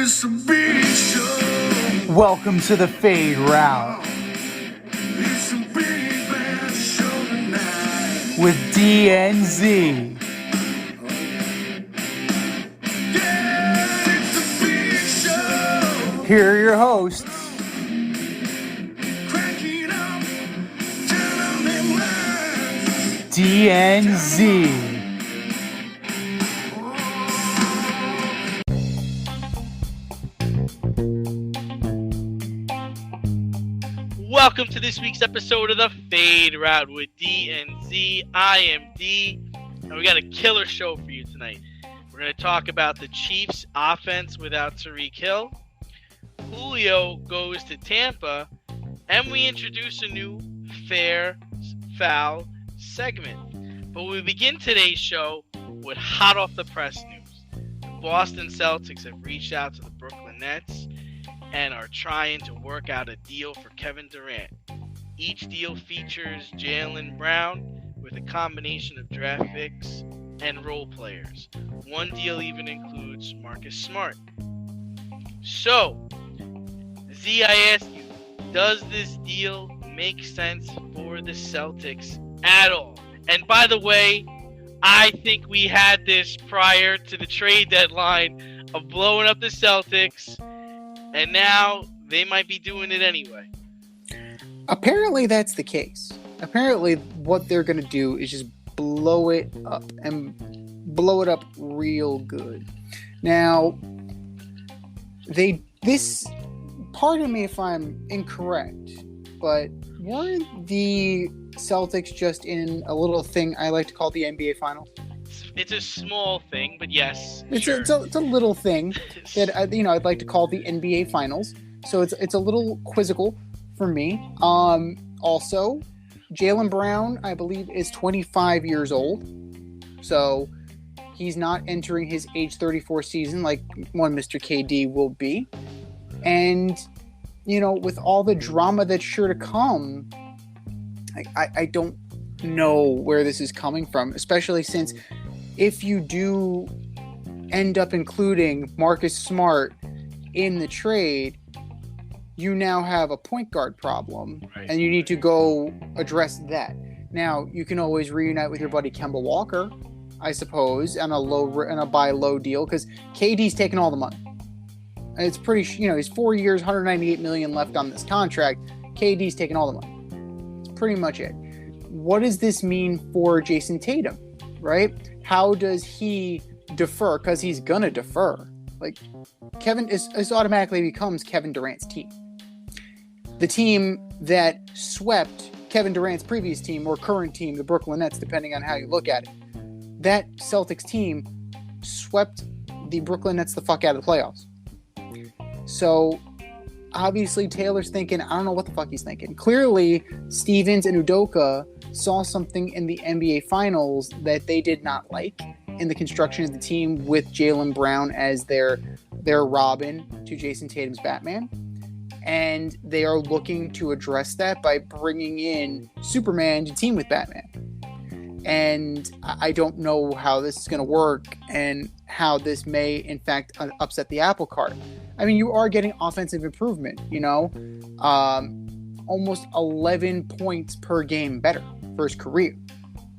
it's a big show. Welcome to the Fade Route It's a big bad show tonight. with DNZ. Yeah, it's a big show. Here are your hosts, Cracking up, telling them lies. DNZ. Welcome to this week's episode of the Fade Route with D and Z. I am D, and we got a killer show for you tonight. We're going to talk about the Chiefs' offense without Tyreek Hill. Julio goes to Tampa, and we introduce a new fair foul segment. But we begin today's show with hot off the press news. The Boston Celtics have reached out to the Brooklyn Nets and are trying to work out a deal for Kevin Durant. Each deal features Jaylen Brown with a combination of draft picks and role players. One deal even includes Marcus Smart. So, Z, I ask you, does this deal make sense for the Celtics at all? And by the way, I think we had this prior to the trade deadline of blowing up the Celtics, and now they might be doing it anyway. Apparently that's the case. Apparently what they're going to do is just blow it up and blow it up real good. Now, pardon me if I'm incorrect, but weren't the Celtics just in a little thing I like to call the NBA Finals? It's a small thing, but yes, It's sure. a little thing that I'd like to call the NBA Finals. So it's a little quizzical for me. Also, Jaylen Brown, I believe, is 25 years old, so he's not entering his age 34 season like one Mr. KD will be. And with all the drama that's sure to come, I don't know where this is coming from, especially since if you do end up including Marcus Smart in the trade, you now have a point guard problem, Right. and you need to go address that. Now, you can always reunite with your buddy Kemba Walker, I suppose, on a buy low deal, because KD's taking all the money. And it's pretty, he's 4 years, $198 million left on this contract. KD's taking all the money. It's pretty much it. What does this mean for Jason Tatum, right? How does he defer? Because he's going to defer. Like, this automatically becomes Kevin Durant's team. The team that swept Kevin Durant's previous team or current team, the Brooklyn Nets, depending on how you look at it. That Celtics team swept the Brooklyn Nets the fuck out of the playoffs. So, obviously, Taylor's thinking, I don't know what the fuck he's thinking. Clearly, Stevens and Udoka saw something in the NBA Finals that they did not like in the construction of the team with Jaylen Brown as their Robin to Jason Tatum's Batman. And they are looking to address that by bringing in Superman to team with Batman. And I don't know how this is going to work and how this may, in fact, upset the apple cart. I mean, you are getting offensive improvement, almost 11 points per game better for his career.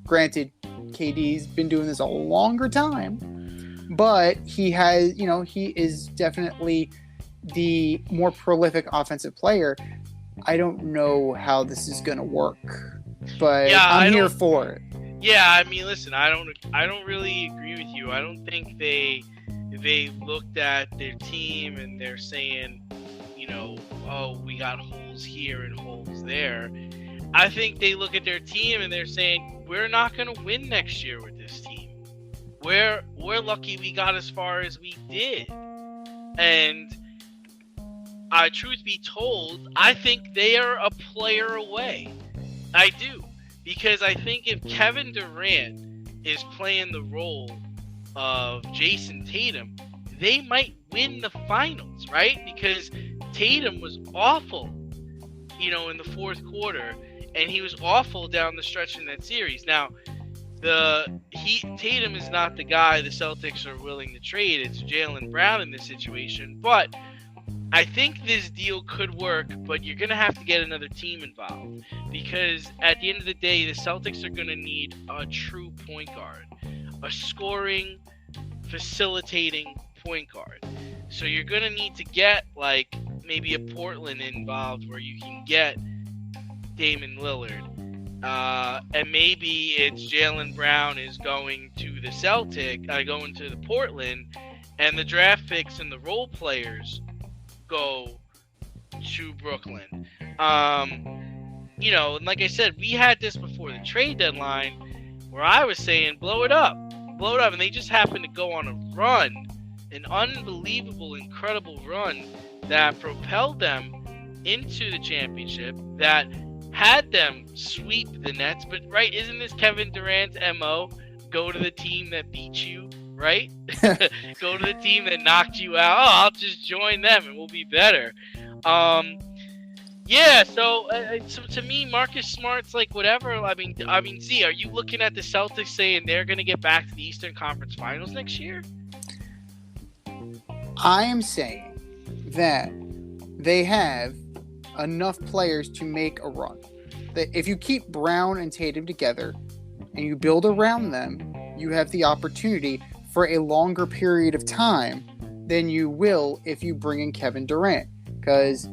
Granted, KD's been doing this a longer time, but he is definitely the more prolific offensive player. I don't know how this is going to work, but I'm here for it. Yeah, I mean, listen, I don't really agree with you. I don't think they looked at their team and they're saying, oh, we got holes here and holes there. I think they look at their team and they're saying, we're not going to win next year with this team. We're lucky we got as far as we did. And truth be told, I think they are a player away. I do. Because I think if Kevin Durant is playing the role of Jason Tatum, they might win the finals, right? Because Tatum was awful, in the fourth quarter, and he was awful down the stretch in that series. Now, Tatum is not the guy the Celtics are willing to trade. It's Jaylen Brown in this situation. But I think this deal could work, but you're going to have to get another team involved. Because at the end of the day, the Celtics are going to need a true point guard. A scoring, facilitating point guard. So you're going to need to get, like, maybe a Portland involved where you can get Damian Lillard. And maybe it's Jaylen Brown is going to going to the Portland, and the draft picks and the role players go to Brooklyn. And like I said, we had this before the trade deadline where I was saying blow it up, and they just happened to go on a run, an unbelievable, incredible run that propelled them into the championship, that had them sweep the Nets. But right, isn't this Kevin Durant's MO? Go to the team that beat you, right? Go to the team that knocked you out. Oh, I'll just join them and we'll be better. Yeah, so to me, Marcus Smart's like whatever. I mean, Z, are you looking at the Celtics saying they're going to get back to the Eastern Conference Finals next year? I am saying that they have enough players to make a run. That if you keep Brown and Tatum together and you build around them, you have the opportunity for a longer period of time than you will if you bring in Kevin Durant. Because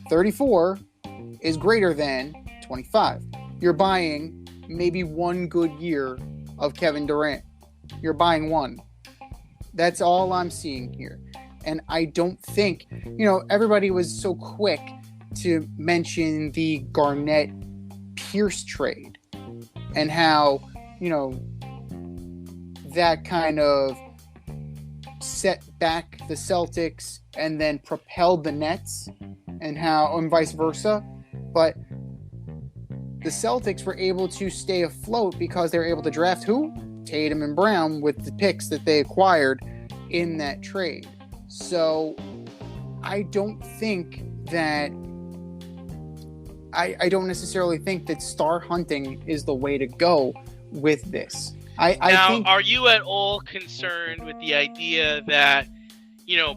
34 is greater than 25. You're buying maybe one good year of Kevin Durant. You're buying one. That's all I'm seeing here. And I don't think, everybody was so quick to mention the Garnett-Pierce trade and how, that kind of set back the Celtics and then propelled the Nets and vice versa. But the Celtics were able to stay afloat because they were able to draft who? Tatum and Brown with the picks that they acquired in that trade. So I don't think that I don't necessarily think that star hunting is the way to go with this. I think, are you at all concerned with the idea that,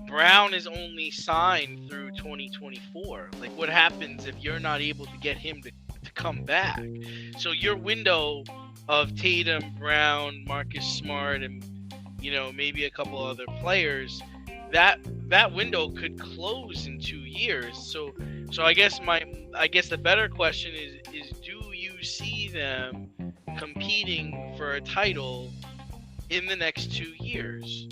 Brown is only signed through 2024? Like, what happens if you're not able to get him to come back? So your window of Tatum, Brown, Marcus Smart, and, maybe a couple other players, that window could close in 2 years. So I guess the better question is do you see them competing for a title in the next 2 years?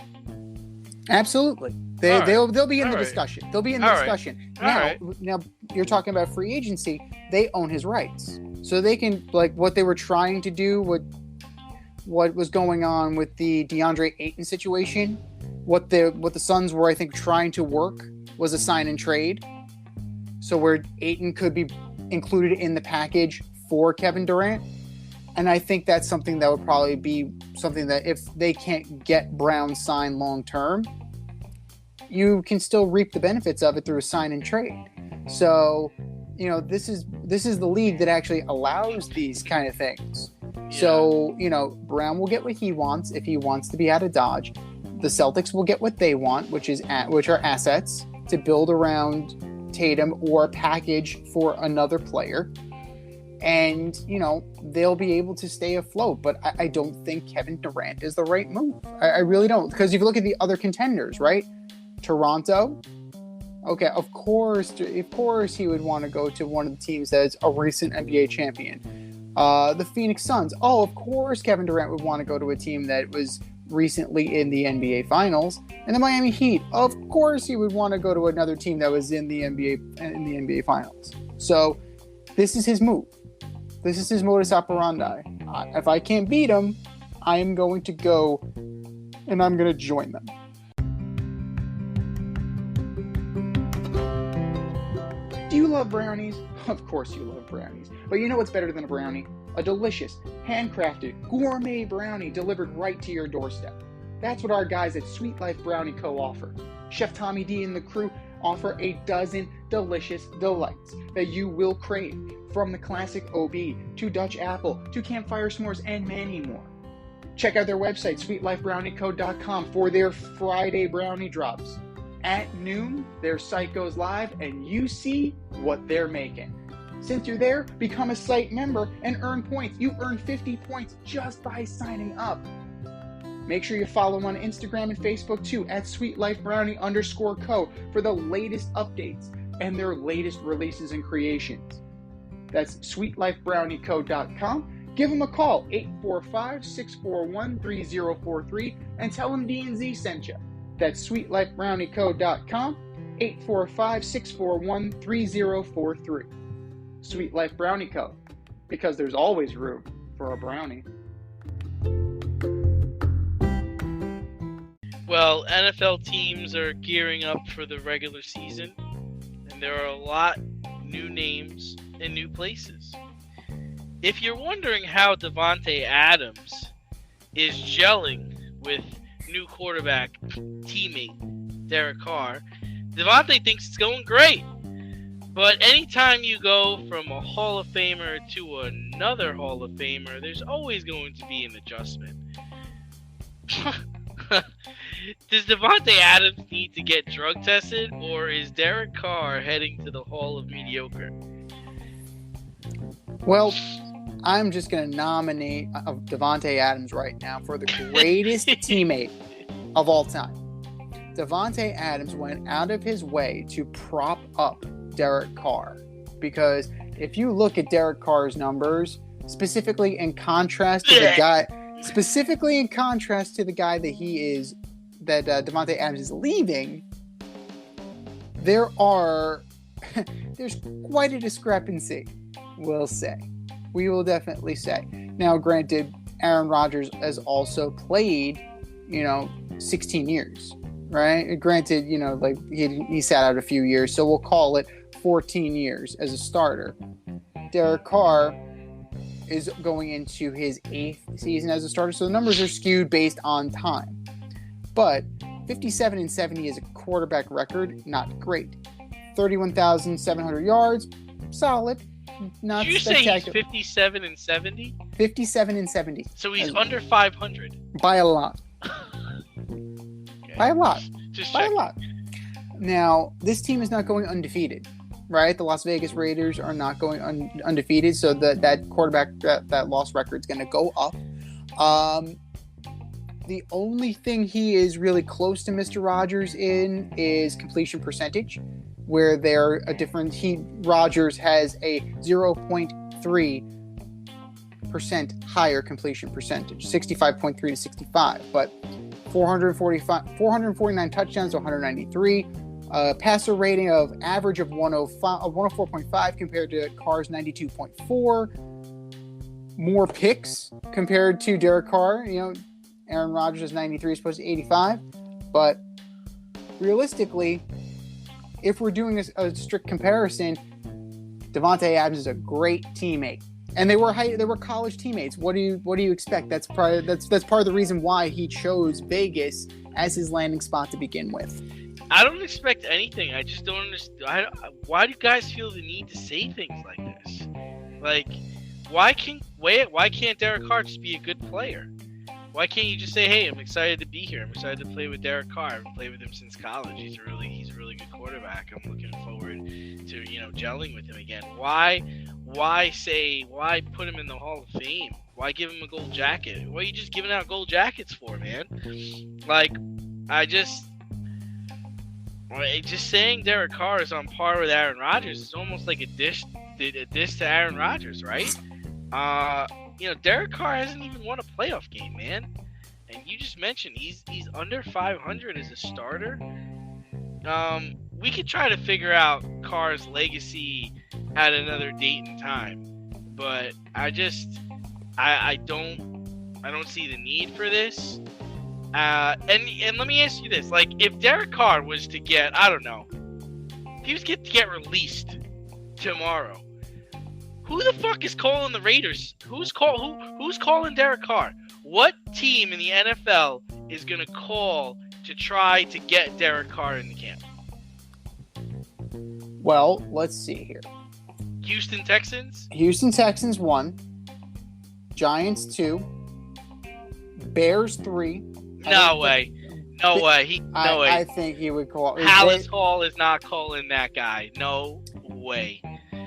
Absolutely. They'll be in the discussion. They'll be in the discussion. Now you're talking about free agency. They own his rights. So they can, like, what they were trying to do, what was going on with the DeAndre Ayton situation, what the Suns were, I think, trying to work was a sign and trade. So where Ayton could be included in the package for Kevin Durant. And I think that's something that would probably be something that if they can't get Brown signed long term, you can still reap the benefits of it through a sign and trade. So, this is the league that actually allows these kind of things. Yeah. So, Brown will get what he wants if he wants to be out of Dodge. The Celtics will get what they want, which are assets to build around Tatum or package for another player. And, they'll be able to stay afloat. But I don't think Kevin Durant is the right move. I really don't. Because if you look at the other contenders, right? Toronto. Okay, of course he would want to go to one of the teams that's a recent NBA champion. The Phoenix Suns. Oh, of course Kevin Durant would want to go to a team that was recently in the NBA Finals. And the Miami Heat. Of course he would want to go to another team that was in the NBA Finals. So this is his move. This is his modus operandi. If I can't beat him, I am going to go and I'm going to join them. Do you love brownies? Of course you love brownies. But you know what's better than a brownie? A delicious, handcrafted, gourmet brownie delivered right to your doorstep. That's what our guys at Sweet Life Brownie Co. offer. Chef Tommy D and the crew offer a dozen delicious delights that you will crave, from the classic OB to Dutch apple to campfire s'mores and many more. Check out their website, sweetlifebrownieco.com, for their Friday brownie drops. At noon, their site goes live and you see what they're making. Since you're there, become a site member and earn points. You earn 50 points just by signing up. Make sure you follow them on Instagram and Facebook too, at sweetlifebrownie_co, for the latest updates and their latest releases and creations. That's sweetlifebrownieco.com. Give them a call, 845-641-3043, and tell them D&Z sent you. That's sweetlifebrownieco.com, 845-641-3043. Sweet Life Brownie Co., because there's always room for a brownie. Well, NFL teams are gearing up for the regular season, and there are a lot new names and new places. If you're wondering how Davante Adams is gelling with new quarterback teammate Derek Carr, Davante thinks it's going great. But anytime you go from a Hall of Famer to another Hall of Famer, there's always going to be an adjustment. Does Davante Adams need to get drug tested, or is Derek Carr heading to the Hall of Mediocre? Well, I'm just going to nominate Davante Adams right now for the greatest teammate of all time. Davante Adams went out of his way to prop up Derek Carr, because if you look at Derek Carr's numbers, specifically in contrast to the guy that Davante Adams is leaving, there's quite a discrepancy. We will definitely say. Now, granted, Aaron Rodgers has also played, 16 years, right? Granted, he sat out a few years, so we'll call it 14 years as a starter. Derek Carr is going into his 8th season as a starter, so the numbers are skewed based on time. But 57-70 is a quarterback record, not great. 31,700 yards, solid, not Did you spectacular. say he's 57-70? 57-70. So he's under 500. By a lot. Okay. By a lot. Just By a checking. lot. Now, this team is not going undefeated, right? The Las Vegas Raiders are not going undefeated, so that quarterback, that loss record is going to go up. The only thing he is really close to Mr. Rodgers in is completion percentage, where they're a different. Rodgers has a 0.3% higher completion percentage, 65.3 to 65, but 449 touchdowns to 193. Passer rating of average of 104.5 compared to Carr's 92.4. More picks compared to Derek Carr. Aaron Rodgers is 93, supposed to 85. But realistically, if we're doing a strict comparison, Davante Adams is a great teammate, and they were college teammates. What do you expect? That's part of the reason why he chose Vegas as his landing spot to begin with. I don't expect anything. I just don't understand. Why do you guys feel the need to say things like this? Like, why can't Derek Carr just be a good player? Why can't you just say, "Hey, I'm excited to be here. I'm excited to play with Derek Carr. I've played with him since college. He's a really good quarterback. I'm looking forward to gelling with him again." Why put him in the Hall of Fame? Why give him a gold jacket? What are you just giving out gold jackets for, man? Like, just saying Derek Carr is on par with Aaron Rodgers is almost like a diss to Aaron Rodgers, right? Derek Carr hasn't even won a playoff game, man. And you just mentioned he's under 500 as a starter. We could try to figure out Carr's legacy at another date and time, but I don't see the need for this. And let me ask you this: like, if Derek Carr was to get, I don't know, if he was to get released tomorrow, who the fuck is calling the Raiders? Who's calling Derek Carr? What team in the NFL is gonna call to try to get Derek Carr in the camp? Well, let's see here. Houston Texans? Houston Texans 1, Giants 2, Bears 3. No way. No way. No way. I think he would call. Hallis Hall is not calling that guy. No way.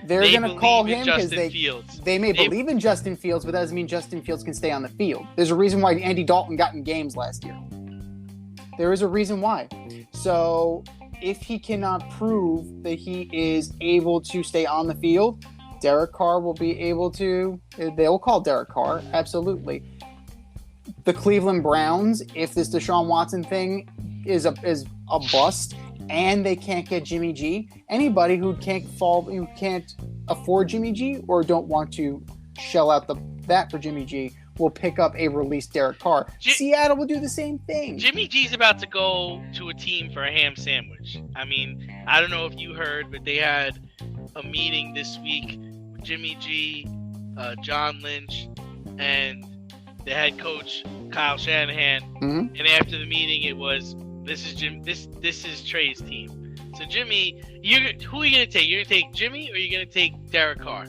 They're going to call him because Fields. They may believe in Justin Fields, but that doesn't mean Justin Fields can stay on the field. There's a reason why Andy Dalton got in games last year. There is a reason why. So if he cannot prove that he is able to stay on the field, Derek Carr will be able to. They will call Derek Carr, absolutely. The Cleveland Browns, if this Deshaun Watson thing is a bust, and they can't get Jimmy G, anybody who can't afford Jimmy G or don't want to shell out that for Jimmy G will pick up a released Derek Carr. Seattle will do the same thing. Jimmy G's about to go to a team for a ham sandwich. I mean, I don't know if you heard, but they had a meeting this week with Jimmy G, John Lynch, and the head coach Kyle Shanahan. Mm-hmm. And after the meeting, it was this is Trey's team. So Jimmy, who are you gonna take? You're gonna take Jimmy, or you're gonna take Derek Carr?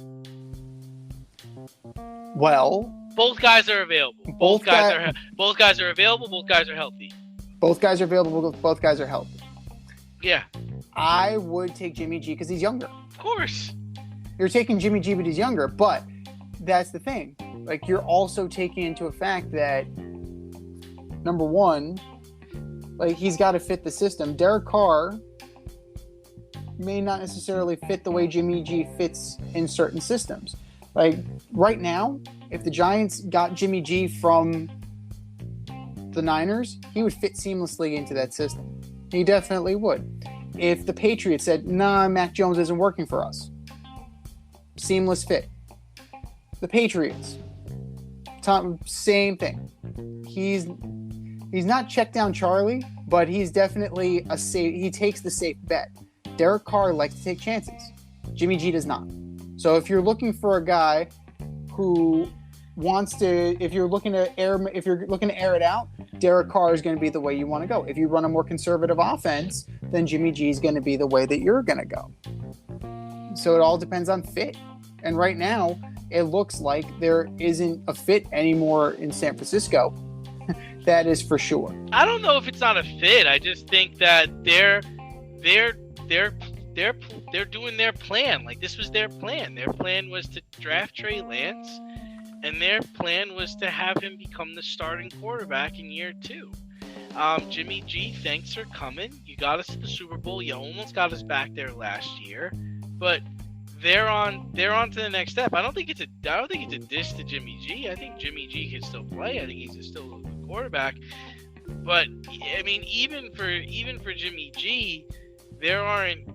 Well, both guys are available. Both guys are available. Both guys are healthy. Both guys are available. Both guys are healthy. Yeah. I would take Jimmy G because he's younger. Of course. You're taking Jimmy G, but he's younger. But that's the thing. Like, you're also taking into a fact that, number one, like, he's got to fit the system. Derek Carr may not necessarily fit the way Jimmy G fits in certain systems. Like, right now, if the Giants got Jimmy G from the Niners, he would fit seamlessly into that system. He definitely would. If the Patriots said, nah, Mac Jones isn't working for us, seamless fit. The Patriots, same thing. He's not check down Charlie, but he's definitely he takes the safe bet. Derek Carr likes to take chances. Jimmy G does not. So if you're looking for a guy who wants to, if you're looking to air it out, Derek Carr is going to be the way you want to go. If you run a more conservative offense, then Jimmy G is going to be the way that you're going to go. So it all depends on fit. And right now, it looks like there isn't a fit anymore in San Francisco. That is for sure. I don't know if it's not a fit. I just think that they're doing their plan. Like, this was their plan. Their plan was to draft Trey Lance, and their plan was to have him become the starting quarterback in year 2. Jimmy G, thanks for coming. You got us to the Super Bowl. You almost got us back there last year, but they're on to the next step. I don't think it's a diss to Jimmy G. I think Jimmy G can still play. I think he's still a good quarterback. But I mean, even for Jimmy G, there aren't.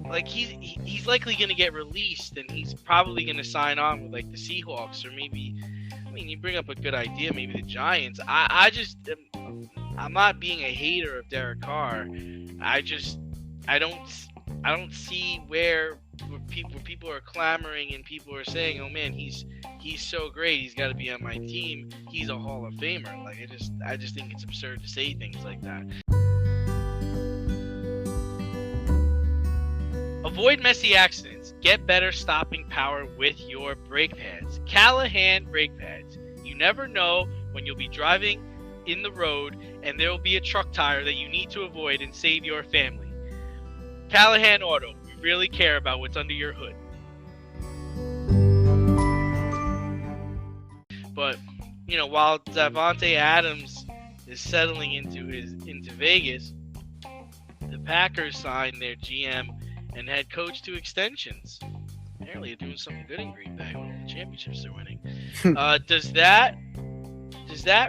Like, he's likely going to get released, and he's probably going to sign on with, like, the Seahawks, or maybe, I mean, you bring up a good idea, maybe the Giants. I'm not being a hater of Derek Carr. I don't see where people are clamoring and people are saying, oh man, he's so great, he's got to be on my team, he's a Hall of Famer. Like, I just think it's absurd to say things like that. Avoid messy accidents. Get better stopping power with your brake pads. Callahan brake pads. You never know when you'll be driving in the road and there will be a truck tire that you need to avoid and save your family. Callahan Auto. We really care about what's under your hood. But, you know, while Davante Adams is settling into Vegas, the Packers signed their GM and head coach to extensions. Apparently they're doing something good in Green Bay, one of the championships they're winning. Does that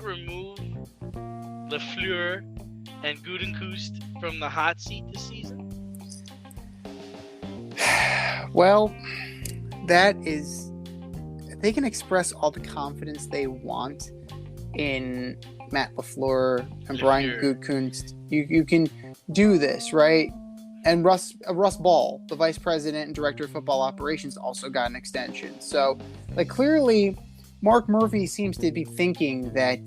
remove LaFleur and Gutekunst from the hot seat this season? Well, that is, they can express all the confidence they want in Matt LaFleur and Brian Gutekunst. You can do this, right? And Russ Ball, the vice president and director of football operations, also got an extension. So, like, clearly, Mark Murphy seems to be thinking that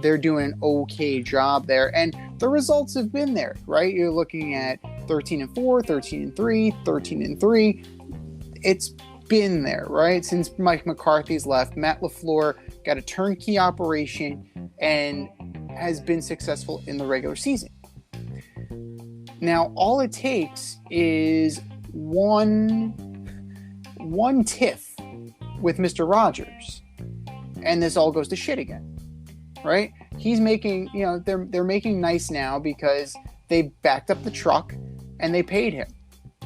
they're doing an okay job there. And the results have been there, right? You're looking at 13-4, 13-3, 13-3. It's been there, right? Since Mike McCarthy's left, Matt LaFleur got a turnkey operation and has been successful in the regular season. Now, all it takes is one tiff with Mr. Rogers, and this all goes to shit again, right? He's making, they're making nice now because they backed up the truck and they paid him.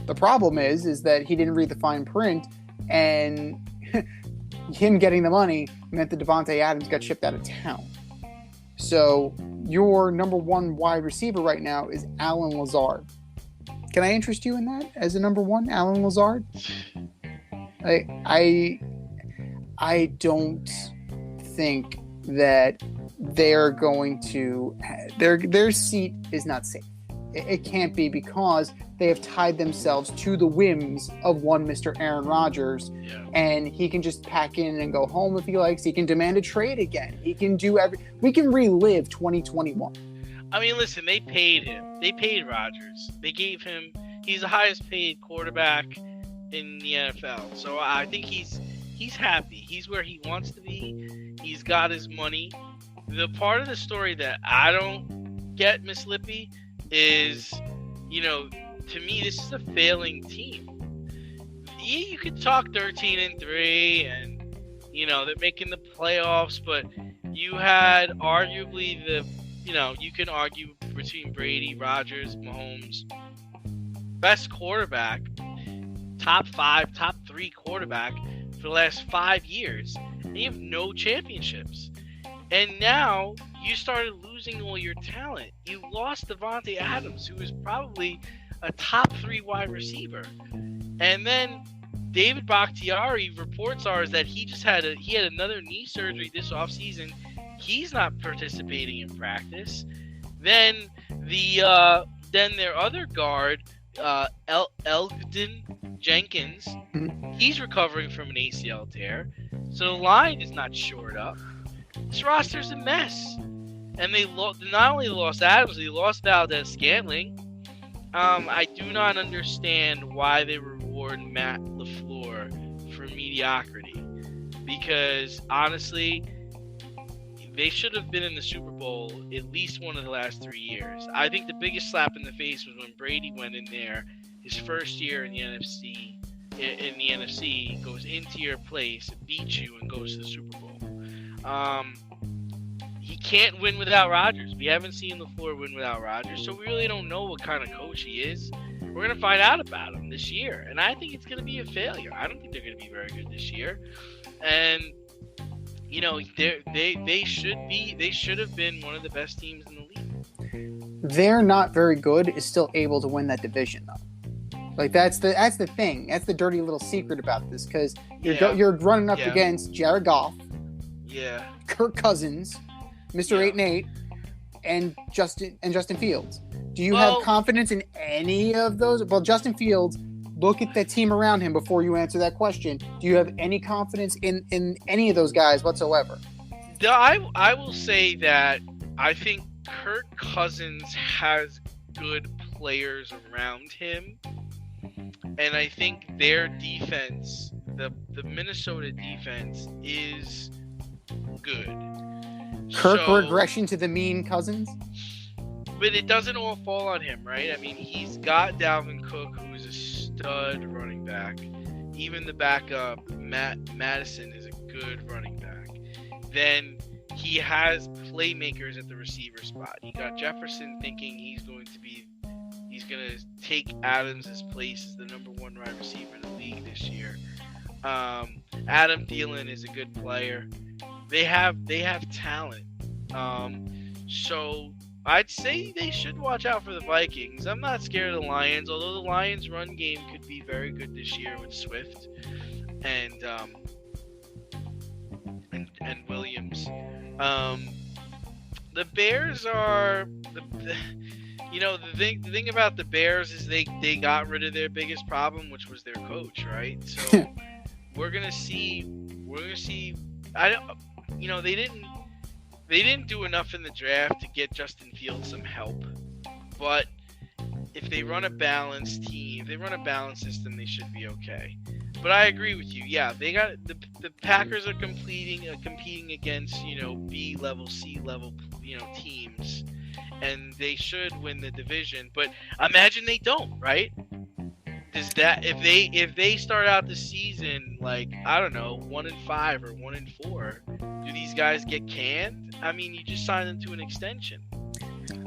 The problem is that he didn't read the fine print, and him getting the money meant that Devontae Adams got shipped out of town. So your number one wide receiver right now is Allen Lazard. Can I interest you in that as a number one, Allen Lazard? I don't think that they're going to their seat is not safe. It can't be, because they have tied themselves to the whims of one Mr. Aaron Rodgers, and he can just pack in and go home if he likes. He can demand a trade again. He can do we can relive 2021. I mean, listen, they paid him. They paid Rodgers. They gave him. He's the highest paid quarterback in the NFL. So I think he's happy. He's where he wants to be. He's got his money. The part of the story that I don't get, Miss Lippy, is, to me, this is a failing team. Yeah, you could talk 13-3 and, they're making the playoffs, but you had arguably you can argue between Brady, Rodgers, Mahomes, best quarterback, top 5, top 3 quarterback for the last 5 years. And you have no championships. And now you started losing all your talent. You lost Devontae Adams, who is probably a top 3 wide receiver. And then David Bakhtiari, reports are that he had another knee surgery this offseason. He's not participating in practice. Then their other guard, Elgden Jenkins, he's recovering from an ACL tear. So the line is not shored up. This roster's a mess. And they not only lost Adams, they lost Valdez-Scantling. I do not understand why they reward Matt LaFleur for mediocrity. Because, honestly, they should have been in the Super Bowl at least one of the last 3 years. I think the biggest slap in the face was when Brady went in there, his first year in the NFC, goes into your place, beats you, and goes to the Super Bowl. He can't win without Rodgers. We haven't seen LaFleur win without Rodgers, so we really don't know what kind of coach he is. We're going to find out about him this year, and I think it's going to be a failure. I don't think they're going to be very good this year. And they should have been one of the best teams in the league. They're not very good is still able to win that division, though. Like that's the thing. That's the dirty little secret about this, because you're running up against Jared Goff, Kirk Cousins, Mr. 8-8, and Justin Fields. Do you have confidence in any of those? Well, Justin Fields, look at the team around him before you answer that question. Do you have any confidence in any of those guys whatsoever? I will say that I think Kirk Cousins has good players around him. And I think their defense, the Minnesota defense, is good. Kirk regression to the mean Cousins? But it doesn't all fall on him, right? I mean, he's got Dalvin Cook, who is a stud running back. Even the backup, Madison, is a good running back. Then he has playmakers at the receiver spot. He got Jefferson thinking he's going to take Adams' place as the number 1 wide receiver in the league this year. Adam Thielen is a good player. They have talent. So I'd say they should watch out for the Vikings. I'm not scared of the Lions, although the Lions' run game could be very good this year with Swift and Williams. The Bears are the thing about the Bears is they got rid of their biggest problem, which was their coach, right? So we're gonna see. They didn't do enough in the draft to get Justin Fields some help, but if they run a balanced team, if they run a balanced system, they should be okay. But I agree with you. Yeah, they got the Packers are competing against B level, C level teams, and they should win the division. But imagine they don't, right? Does that if they start out the season like, I don't know, 1-5 or 1-4, do these guys get canned? I mean, you just signed them to an extension.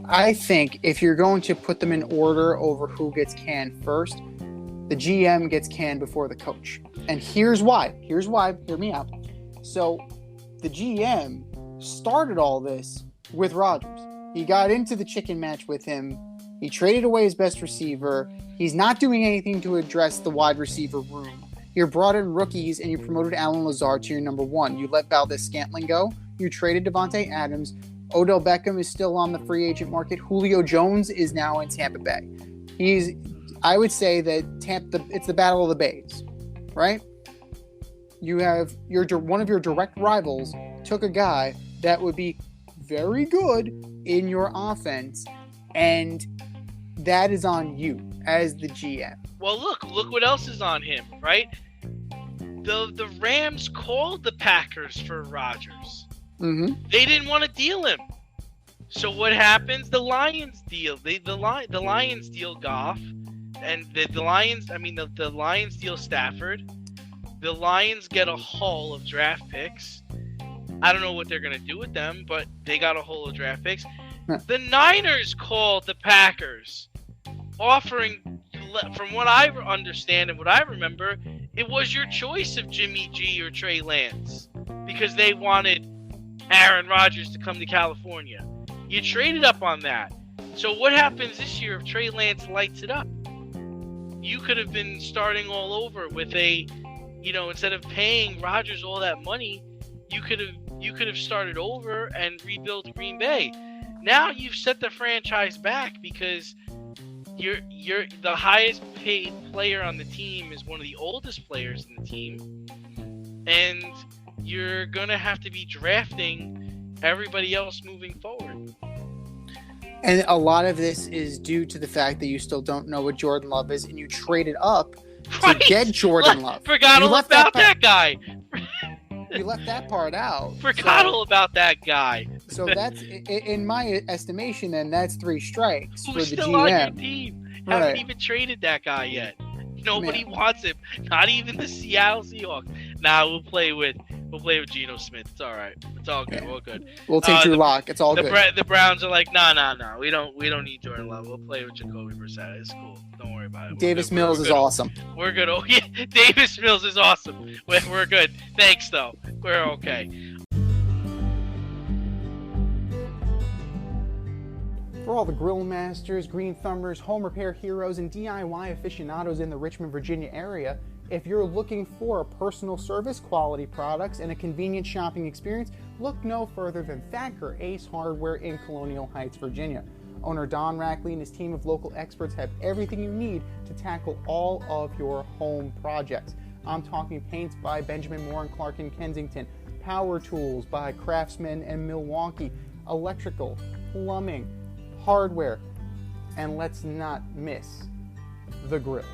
I think if you're going to put them in order over who gets canned first, the GM gets canned before the coach. And here's why. Hear me out. So the GM started all this with Rodgers. He got into the chicken match with him. He traded away his best receiver. He's not doing anything to address the wide receiver room. You brought in rookies and you promoted Alan Lazard to your number one. You let Valdez-Scantling go. You traded Devontae Adams. Odell Beckham is still on the free agent market. Julio Jones is now in Tampa Bay. I would say that it's the battle of the Bays, right? You have one of your direct rivals took a guy that would be very good in your offense, and that is on you as the GM. Well, look what else is on him, right? The Rams called the Packers for Rodgers. Mm-hmm. They didn't want to deal him. So what happens? The Lions deal. The Lions deal Goff, and the Lions deal Stafford. The Lions get a haul of draft picks. I don't know what they're gonna do with them, but they got a haul of draft picks. The Niners called the Packers, offering, from what I understand and what I remember, it was your choice of Jimmy G or Trey Lance because they wanted Aaron Rodgers to come to California. You traded up on that. So what happens this year if Trey Lance lights it up? You could have been starting all over with instead of paying Rodgers all that money, you could have started over and rebuilt Green Bay. Now you've set the franchise back because you're the highest paid player on the team is one of the oldest players in the team, and you're gonna have to be drafting everybody else moving forward. And a lot of this is due to the fact that you still don't know what Jordan Love is, and you traded up to get Jordan Love. Forgot all about that guy. You left that part out. Forgot all about that guy. So that's, in my estimation, then that's 3 strikes for Who's the still GM. on your team? Right. Haven't even traded that guy yet. Nobody wants him. Not even the Seattle Seahawks. Nah, we'll play with Geno Smith. It's all right. It's all good. Yeah. We're good. We'll take Drew Lock. It's all good. The Browns are like, nah. We don't need Jordan Love. We'll play with Jacoby Brissett. It's cool. Don't worry about it. Davis Mills is awesome. We're good. Oh yeah, Davis Mills is awesome. We're good. Thanks though. We're okay. For all the grill masters, green thumbers, home repair heroes, and DIY aficionados in the Richmond, Virginia area, if you're looking for personal service, quality products, and a convenient shopping experience, look no further than Thacker Ace Hardware in Colonial Heights, Virginia. Owner Don Rackley and his team of local experts have everything you need to tackle all of your home projects. I'm talking paints by Benjamin Moore and Clark in Kensington, power tools by Craftsman and Milwaukee, electrical, plumbing, hardware, and let's not miss the grills.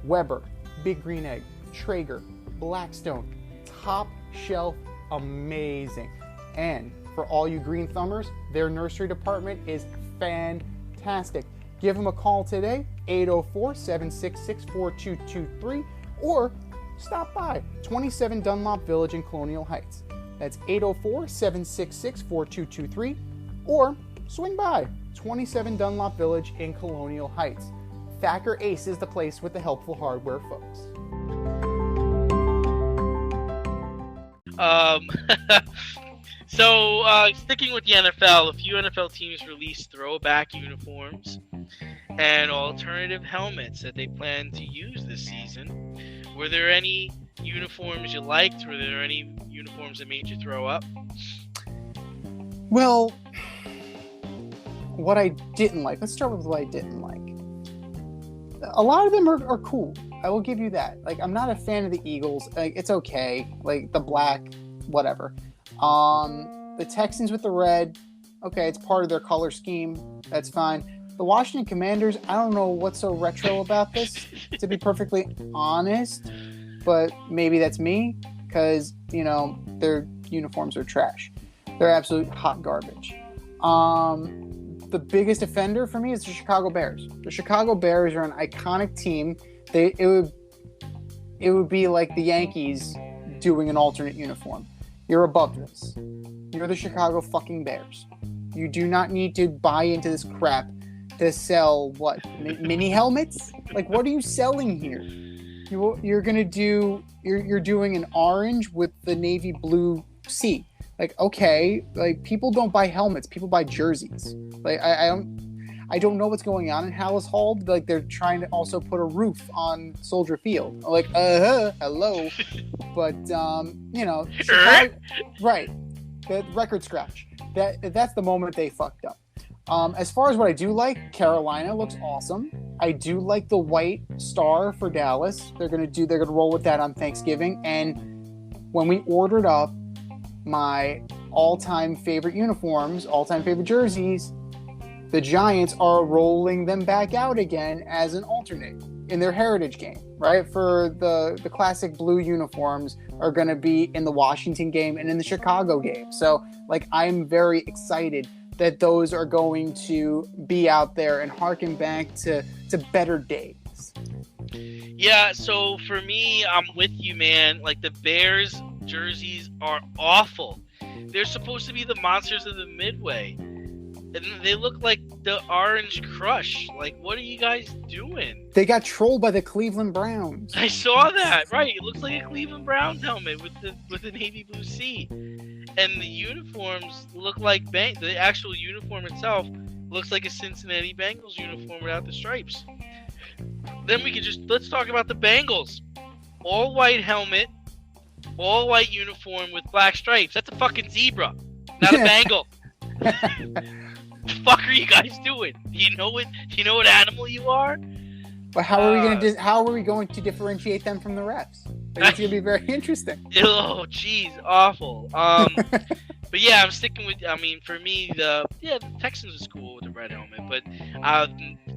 Weber, Big Green Egg, Traeger, Blackstone, top shelf, amazing. And for all you green thumbers, their nursery department is fantastic. Give them a call today, 804-766-4223, or stop by 27 Dunlop Village in Colonial Heights. That's 804-766-4223, or swing by 27 Dunlop Village in Colonial Heights. Thacker Ace is the place with the helpful hardware folks. So sticking with the NFL, a few NFL teams released throwback uniforms and alternative helmets that they plan to use this season. Were there any uniforms you liked? Were there any uniforms that made you throw up? Well, what I didn't like. Let's start with what I didn't like. A lot of them are cool. I will give you that. Like, I'm not a fan of the Eagles. Like, it's okay. Like, the black, whatever. The Texans with the red, okay, it's part of their color scheme. That's fine. The Washington Commanders, I don't know what's so retro about this, to be perfectly honest, but maybe that's me, because, their uniforms are trash. They're absolute hot garbage. The biggest offender for me is the Chicago Bears. The Chicago Bears are an iconic team. It would be like the Yankees doing an alternate uniform. You're above this. You're the Chicago fucking Bears. You do not need to buy into this crap to sell what? Mini helmets? Like, what are you selling here? You're doing an orange with the navy blue C. Like, okay, like, people don't buy helmets, people buy jerseys. Like, I don't know what's going on in Hallis Hall. Like, they're trying to also put a roof on Soldier Field. Like, hello. But Chicago, right. The record scratch. That's the moment they fucked up. As far as what I do like, Carolina looks awesome. I do like the white star for Dallas. They're gonna roll with that on Thanksgiving. And when we ordered up my all-time favorite uniforms, all-time favorite jerseys, the Giants are rolling them back out again as an alternate in their heritage game, right? For the classic blue uniforms are going to be in the Washington game and in the Chicago game. So, like, I'm very excited that those are going to be out there and harken back to better days. Yeah, so for me, I'm with you, man. Like, the Bears jerseys are awful. They're supposed to be the monsters of the Midway. And they look like the Orange Crush. Like, what are you guys doing? They got trolled by the Cleveland Browns. I saw that. Right, it looks like a Cleveland Browns helmet with the navy blue C. And the uniforms look like the actual uniform itself looks like a Cincinnati Bengals uniform without the stripes. Then let's talk about the Bengals. All white helmet, all white uniform with black stripes. That's a fucking zebra, not a Bengal. The fuck are you guys doing? Do you know what animal you are? But how are we going to differentiate them from the refs? It's gonna be very interesting. Oh, jeez, awful. But yeah, I'm sticking with. I mean, for me, the Texans is cool with the red helmet, but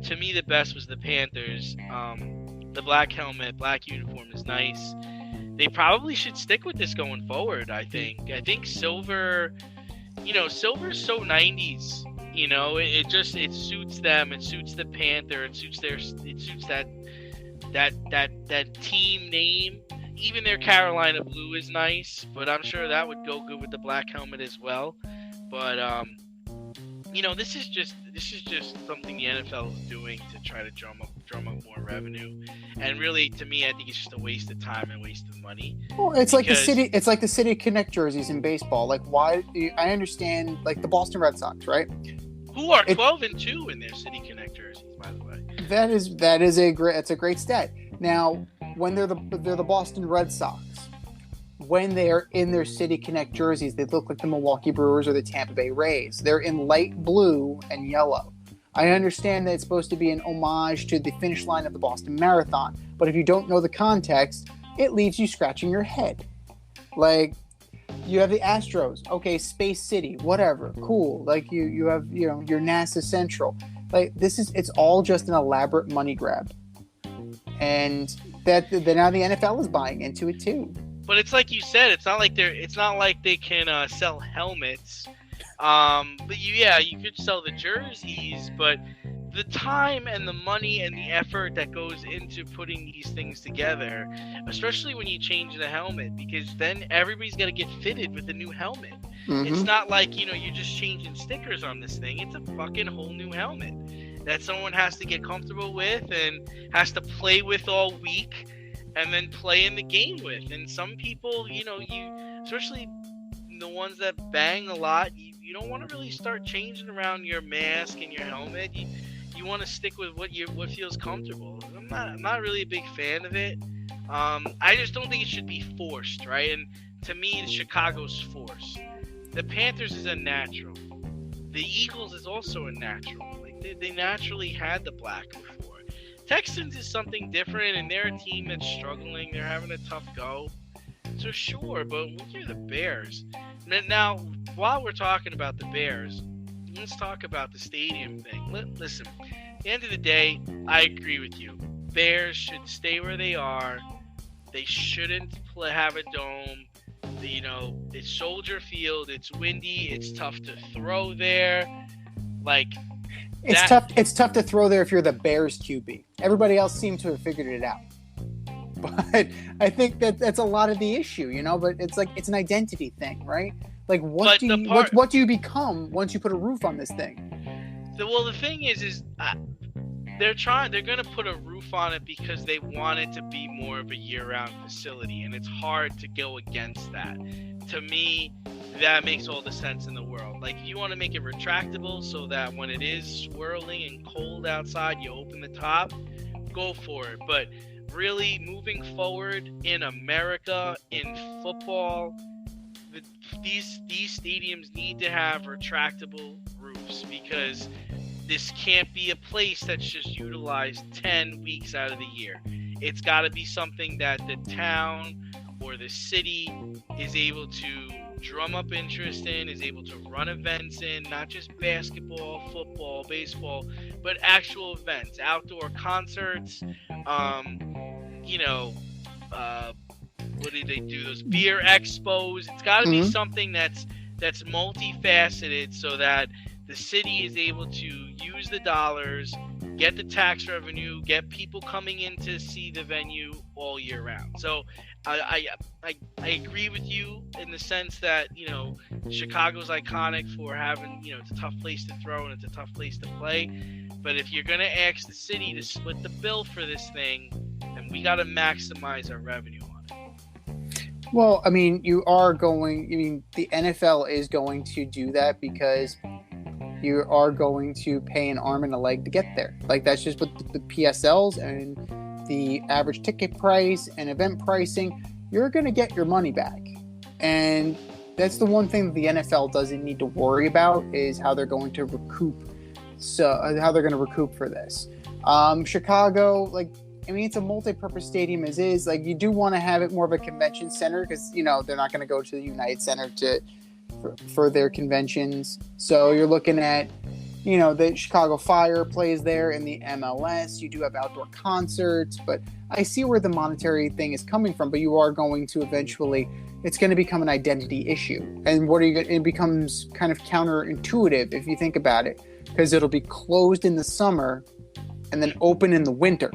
to me, the best was the Panthers. The black helmet, black uniform is nice. They probably should stick with this going forward. I think silver. Silver's so 90s. It suits them. It suits the Panther. It suits that team name. Even their Carolina blue is nice, but I'm sure that would go good with the black helmet as well. But this is just something the NFL is doing to try to drum up more revenue. And really, to me, I think it's just a waste of time and waste of money. Well, it's like the City Connect jerseys in baseball. Like, why? I understand, like the Boston Red Sox, right? Who are 12-2 in their City Connect jerseys, by the way. That's a great stat. Now, when they're the Boston Red Sox, when they are in their City Connect jerseys, they look like the Milwaukee Brewers or the Tampa Bay Rays. They're in light blue and yellow. I understand that it's supposed to be an homage to the finish line of the Boston Marathon, but if you don't know the context, it leaves you scratching your head. Like, you have the Astros, okay, Space City, whatever, cool. Like, you have your NASA Central. Like, it's all just an elaborate money grab, and that now the NFL is buying into it too. But it's like you said, it's not like they can sell helmets. But you could sell the jerseys, but the time and the money and the effort that goes into putting these things together, especially when you change the helmet, because then everybody's got to get fitted with a new helmet. Mm-hmm. It's not like, you're just changing stickers on this thing. It's a fucking whole new helmet that someone has to get comfortable with and has to play with all week and then play in the game with. And some people, especially the ones that bang a lot, you don't want to really start changing around your mask and your helmet. You want to stick with what feels comfortable. I'm not really a big fan of it. I just don't think it should be forced, right? And to me, Chicago's forced. The Panthers is a natural. The Eagles is also a natural. Like, they naturally had the black before. Texans is something different, and they're a team that's struggling. They're having a tough go. So sure, but look at the Bears. Now, while we're talking about the Bears, let's talk about the stadium thing. Listen, at the end of the day, I agree with you. Bears should stay where they are. They shouldn't have a dome. It's Soldier Field. It's windy. It's tough to throw there. It's tough to throw there if you're the Bears QB. Everybody else seems to have figured it out. But I think that's a lot of the issue, But it's an identity thing, right? Like, what do you become once you put a roof on this thing? The thing is they're going to put a roof on it because they want it to be more of a year-round facility, and it's hard to go against that. To me, that makes all the sense in the world. Like, if you want to make it retractable so that when it is swirling and cold outside, you open the top, go for it. But really, moving forward in America, in football, these stadiums need to have retractable roofs, because this can't be a place that's just utilized 10 weeks out of the year. It's got to be something that the town or the city is able to drum up interest in, is able to run events in, not just basketball, football, baseball, but actual events, outdoor concerts, what do they do? Those beer expos. It's got to be something that's multifaceted, so that the city is able to use the dollars, get the tax revenue, get people coming in to see the venue all year round. So I agree with you in the sense that, Chicago's iconic for having, it's a tough place to throw and it's a tough place to play. But if you're going to ask the city to split the bill for this thing, then we got to maximize our revenue on it. Well, the NFL is going to do that because you are going to pay an arm and a leg to get there. Like, that's just what the PSLs and the average ticket price and event pricing, you're going to get your money back. And that's the one thing that the NFL doesn't need to worry about, is how they're going to recoup. How they're going to recoup for this. Chicago, it's a multi-purpose stadium as is. Like, you do want to have it more of a convention center because, they're not going to go to the United Center for their conventions. So you're looking at, the Chicago Fire plays there in the MLS. You do have outdoor concerts, but I see where the monetary thing is coming from. But you are going to eventually, it's going to become an identity issue. And it becomes kind of counterintuitive if you think about it, because it'll be closed in the summer and then open in the winter.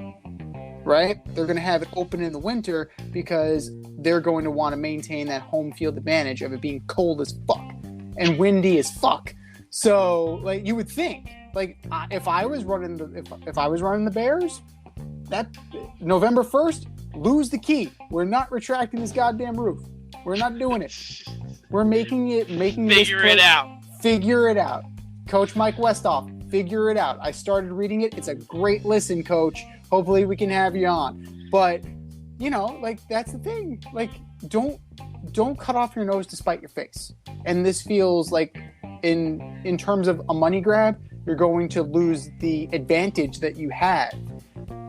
Right? They're going to have it open in the winter because they're going to want to maintain that home field advantage of it being cold as fuck and windy as fuck. So, you would think, if I was running the Bears, that November 1st, lose the key. We're not retracting this goddamn roof. We're not doing it. We're making Figure it out. Figure it out. Coach Mike Westhoff, figure it out. I started reading it. It's a great listen, Coach. Hopefully we can have you on. But, that's the thing. Don't cut off your nose to spite your face. And this feels like, in terms of a money grab, you're going to lose the advantage that you have.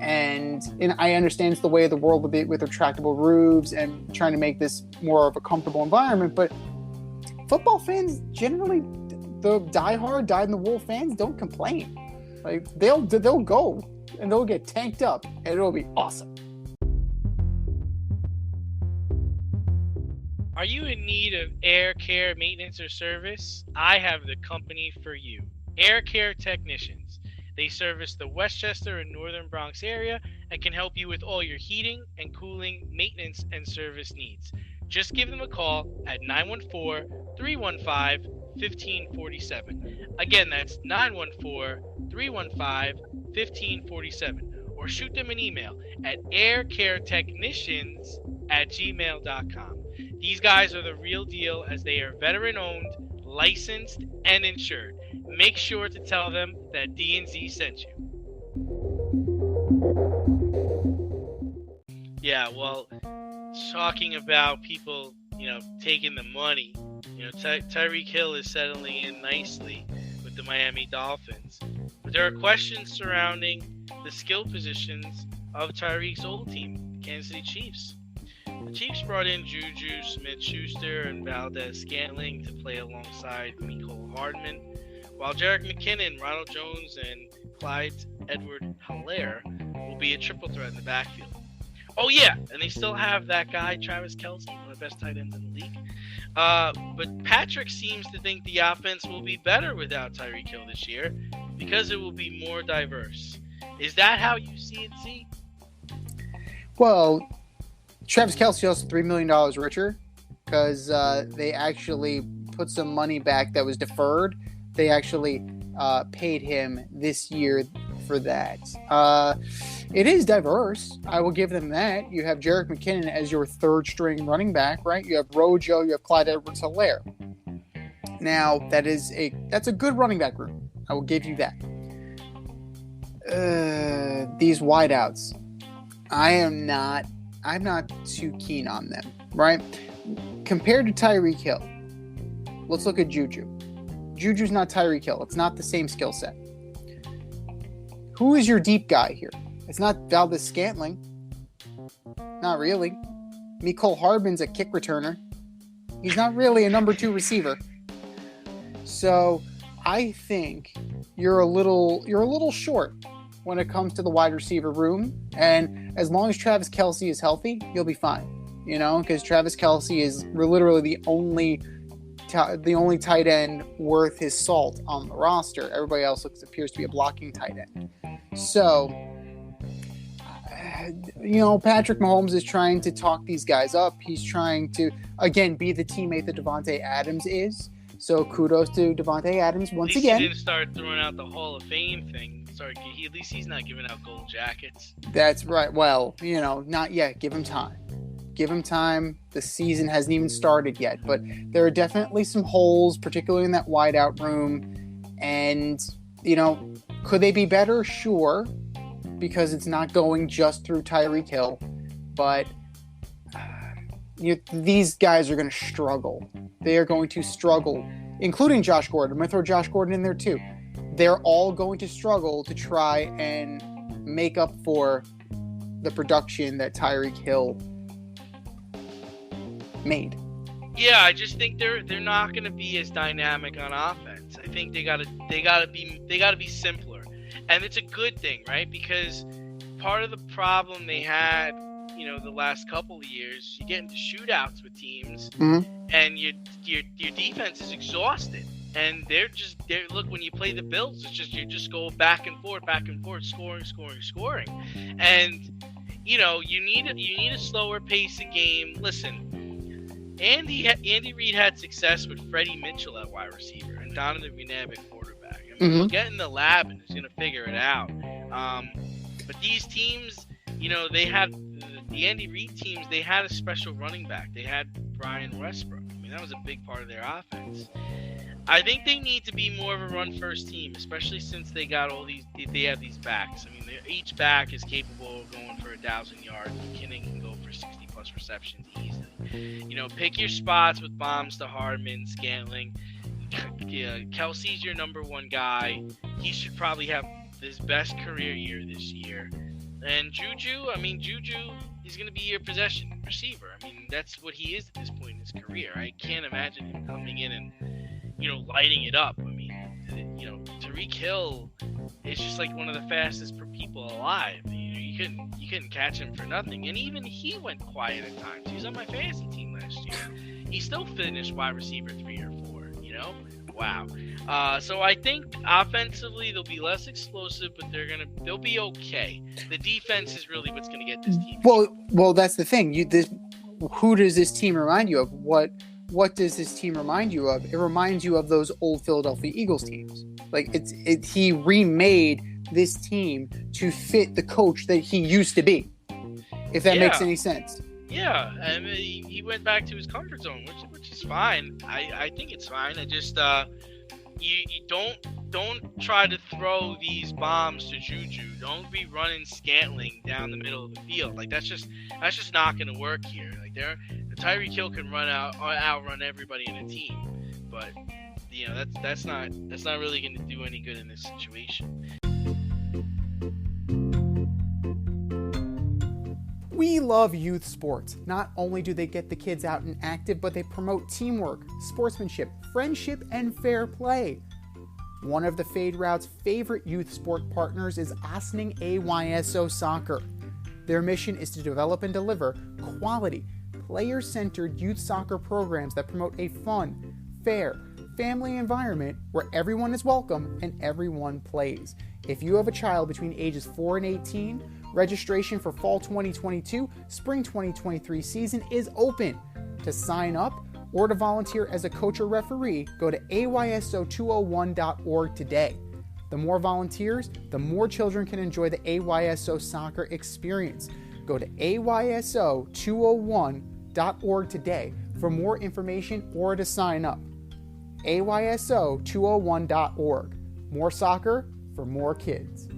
And I understand it's the way of the world with retractable roofs and trying to make this more of a comfortable environment. But football fans generally, the diehard, dyed-in-the-wool fans, don't complain. They'll go and they'll get tanked up and it'll be awesome. Are you in need of air care maintenance or service? I have the company for you. Air Care Technicians. They service the Westchester and Northern Bronx area and can help you with all your heating and cooling, maintenance, and service needs. Just give them a call at 914-315-1547. Again, that's 914-315-1547. Or shoot them an email at aircaretechnicians@gmail.com. These guys are the real deal, as they are veteran-owned, licensed, and insured. Make sure to tell them that D&Z sent you. Yeah, well, talking about people, taking the money, Tyreek Hill is settling in nicely with the Miami Dolphins. But there are questions surrounding the skill positions of Tyreek's old team, Kansas City Chiefs. The Chiefs brought in Juju Smith-Schuster and Valdez Scantling to play alongside Mecole Hardman, while Jerick McKinnon, Ronald Jones, and Clyde Edward-Helaire will be a triple threat in the backfield. Oh, yeah, and they still have that guy, Travis Kelce, one of the best tight ends in the league. But Patrick seems to think the offense will be better without Tyreek Hill this year because it will be more diverse. Is that how you see it, Z? Well, Travis Kelce also $3 million richer because they actually put some money back that was deferred. They actually paid him this year for that. It is diverse. I will give them that. You have Jerick McKinnon as your third string running back, right? You have Rojo, you have Clyde Edwards-Helaire. Now, that's a good running back room. I will give you that. These wideouts, I'm not too keen on them, right? Compared to Tyreek Hill, let's look at Juju. Juju's not Tyreek Hill. It's not the same skill set. Who is your deep guy here? It's not Valdez-Scantling. Not really. Mecole Hardman's a kick returner. He's not really a number 2 receiver. So I think you're a little short when it comes to the wide receiver room. And as long as Travis Kelce is healthy, you'll be fine. Because Travis Kelce is literally the only tight end worth his salt on the roster. Everybody else appears to be a blocking tight end. So, Patrick Mahomes is trying to talk these guys up. He's trying to, again, be the teammate that Devontae Adams is. So kudos to Devontae Adams once again. He didn't start throwing out the Hall of Fame thing. At least he's not giving out gold jackets. That's right. Well, not yet. Give him time. Give him time. The season hasn't even started yet. But there are definitely some holes, particularly in that wideout room. And, could they be better? Sure. Because it's not going just through Tyreek Hill. But these guys are going to struggle. They are going to struggle, including Josh Gordon. I'm going to throw Josh Gordon in there too. They're all going to struggle to try and make up for the production that Tyreek Hill made. Yeah, I just think they're not going to be as dynamic on offense. I think they gotta be simpler, and it's a good thing, right? Because part of the problem they had, the last couple of years, you get into shootouts with teams, and your defense is exhausted, and they're look, when you play the Bills, it's just you just go back and forth, scoring, and you need a slower pace of game. Listen. Andy Reid had success with Freddie Mitchell at wide receiver and Donovan McNabb at quarterback. He'll get in the lab and he's going to figure it out. But these teams, they had the Andy Reid teams. They had a special running back. They had Brian Westbrook. That was a big part of their offense. I think they need to be more of a run-first team, especially since they got all these. They have these backs. Each back is capable of going for 1,000 yards. McKinnon can go for 60+ receptions easily. Pick your spots with bombs to Hardman, Scantling. Kelsey's your number 1 guy. He should probably have his best career year this year. And Juju, he's going to be your possession receiver. That's what he is at this point in his career. I can't imagine him coming in and, lighting it up. Tyreek Hill is just like one of the fastest people alive. You couldn't catch him for nothing. And even he went quiet at times. He was on my fantasy team last year. He still finished wide receiver 3 or 4. Wow. So I think offensively they'll be less explosive, but they'll be okay. The defense is really what's going to get this team. Well, that's the thing. Who does this team remind you of? What does this team remind you of? It reminds you of those old Philadelphia Eagles teams. He remade this team to fit the coach that he used to be. If that makes any sense. Yeah, he went back to his comfort zone, which is fine. I think it's fine. I just you don't try to throw these bombs to Juju. Don't be running Scantling down the middle of the field. That's just not going to work here. Tyreek Hill can outrun everybody in a team, but that's not really going to do any good in this situation. We love youth sports. Not only do they get the kids out and active, but they promote teamwork, sportsmanship, friendship, and fair play. One of the Fade Route's favorite youth sport partners is Ossining AYSO Soccer. Their mission is to develop and deliver quality, player-centered youth soccer programs that promote a fun, fair, family environment where everyone is welcome and everyone plays. If you have a child between ages 4 and 18, registration for fall 2022, spring 2023 season is open. To sign up or to volunteer as a coach or referee, go to ayso201.org today. The more volunteers, the more children can enjoy the AYSO soccer experience. Go to ayso201.org today for more information or to sign up. ayso201.org. More soccer for more kids.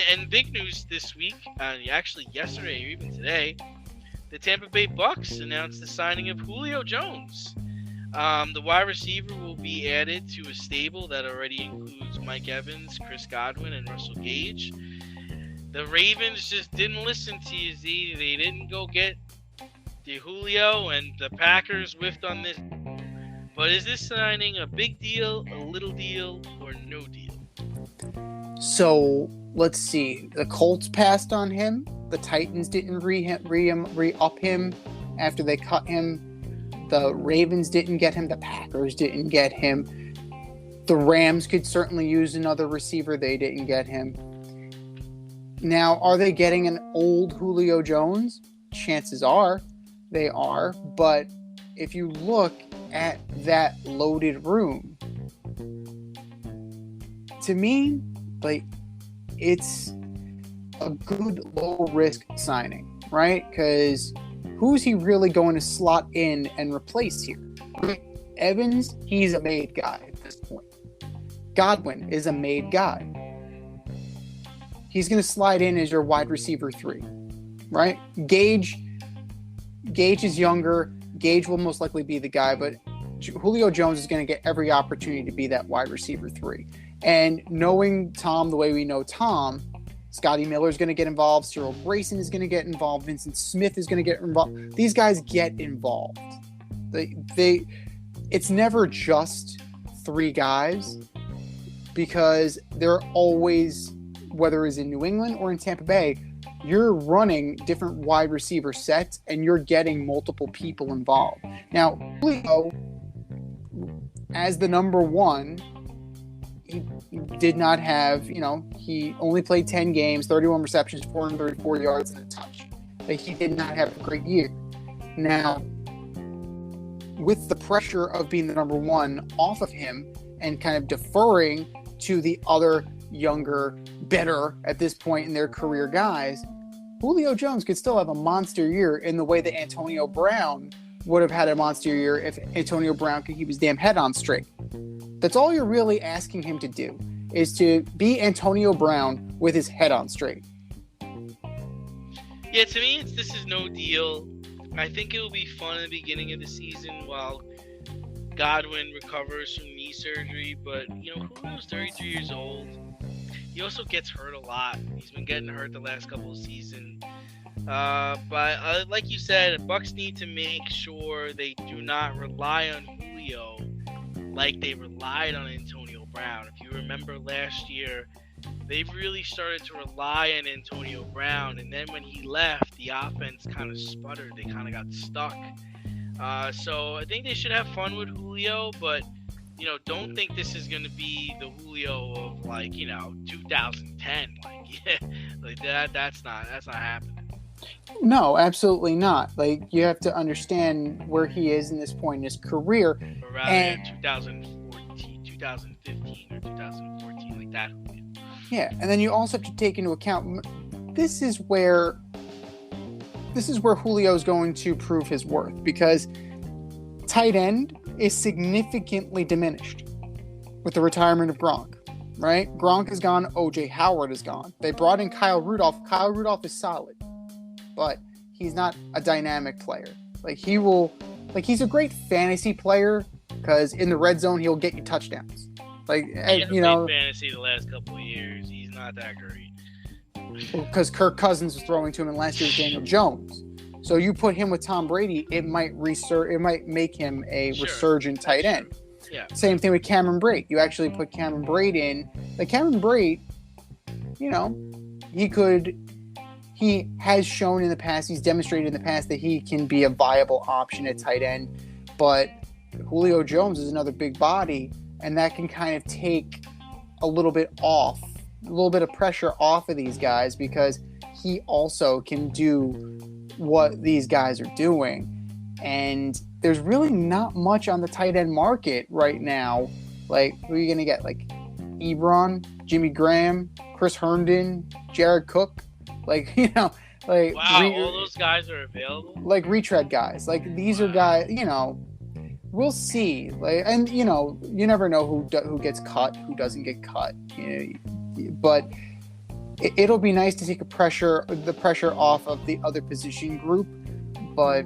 And big news this week, actually yesterday or even today, the Tampa Bay Bucks announced the signing of Julio Jones. The wide receiver will be added to a stable that already includes Mike Evans, Chris Godwin, and Russell Gage. The Ravens just didn't listen to you, Z. They didn't go get the Julio, and the Packers whiffed on this. But is this signing a big deal, a little deal, or no deal? So let's see. The Colts passed on him. The Titans didn't re-up him after they cut him. The Ravens didn't get him. The Packers didn't get him. The Rams could certainly use another receiver. They didn't get him. Now, are they getting an old Julio Jones? Chances are they are. But if you look at that loaded room, to me, like, it's a good low-risk signing, right? Because who's he really going to slot in and replace here? Evans, he's a made guy at this point. Godwin is a made guy. He's going to slide in as your wide receiver 3, right? Gage is younger. Gage will most likely be the guy, but Julio Jones is going to get every opportunity to be that wide receiver 3. And knowing Tom the way we know Tom, Scotty Miller is going to get involved. Cyril Grayson is going to get involved. Vincent Smith is going to get involved. These guys get involved. It's never just 3 guys, because they're always, whether it's in New England or in Tampa Bay, you're running different wide receiver sets and you're getting multiple people involved. Now, Julio, as the number 1, he did not have, he only played 10 games, 31 receptions, 434 yards and a touch. But he did not have a great year. Now, with the pressure of being the number 1 off of him and kind of deferring to the other younger, better at this point in their career guys, Julio Jones could still have a monster year in the way that Antonio Brown would have had a monster year if Antonio Brown could keep his damn head on straight. That's all you're really asking him to do, is to be Antonio Brown with his head on straight. Yeah, to me, this is no deal. I think it will be fun at the beginning of the season while Godwin recovers from knee surgery. But, Julio's 33 years old. He also gets hurt a lot. He's been getting hurt the last couple of seasons. But like you said, the Bucs need to make sure they do not rely on Julio like they relied on Antonio Brown. If you remember last year, they really started to rely on Antonio Brown, and then when he left, the offense kind of sputtered. They kind of got stuck. So I think they should have fun with Julio, but don't think this is going to be the Julio of 2010. That's not happening. No, absolutely not. You have to understand where he is in this point in his career. Around 2014, 2015, or 2014, like that. Yeah, and then you also have to take into account this is where Julio is going to prove his worth, because tight end is significantly diminished with the retirement of Gronk. Right? Gronk is gone. O.J. Howard is gone. They brought in Kyle Rudolph. Kyle Rudolph is solid, but he's not a dynamic player. He's a great fantasy player because in the red zone he'll get you touchdowns. He hasn't played fantasy the last couple of years. He's not that great. Because Kirk Cousins was throwing to him, and last year was Daniel Jones. So you put him with Tom Brady, it might make him a Sure, Resurgent tight that's end. true. Yeah. Same thing with Cameron Brate. You actually put Cameron Brate in. Like Cameron Brate, he has shown in the past, he's demonstrated in the past that he can be a viable option at tight end. But Julio Jones is another big body, and that can kind of take a little bit of pressure off of these guys because he also can do what these guys are doing. And there's really not much on the tight end market right now. Like, who are you going to get? Like, Ebron, Jimmy Graham, Chris Herndon, Jared Cook. Like, Wow, all those guys are available? Like, retread guys. Like, these are guys, we'll see. Like, and, you never know who gets cut, who doesn't get cut. But it'll be nice to take the pressure off of the other position group. But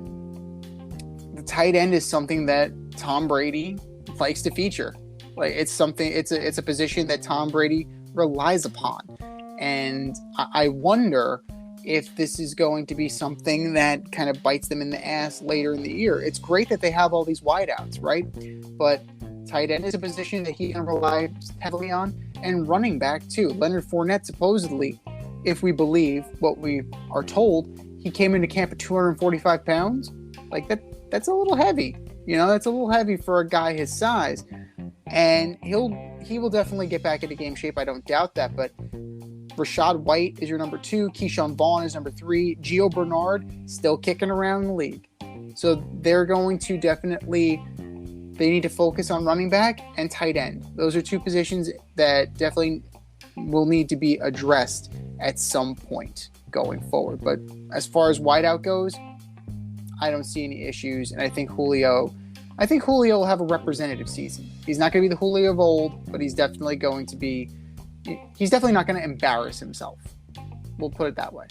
the tight end is something that Tom Brady likes to feature. Like, it's a position that Tom Brady relies upon. And I wonder if this is going to be something that kind of bites them in the ass later in the year. It's great that they have all these wideouts, right? But tight end is a position that he can rely heavily on, and running back too. Leonard Fournette, supposedly, if we believe what we are told, he came into camp at 245 pounds. Like, that's a little heavy. That's a little heavy for a guy his size. And he will definitely get back into game shape. I don't doubt that. But Rashad White is your number 2. Keyshawn Vaughn is number 3. Gio Bernard still kicking around the league. So they're going to they need to focus on running back and tight end. Those are two positions that definitely will need to be addressed at some point going forward. But as far as wideout goes, I don't see any issues. And I think Julio will have a representative season. He's not going to be the Julio of old, but he's definitely not going to embarrass himself. We'll put it that way.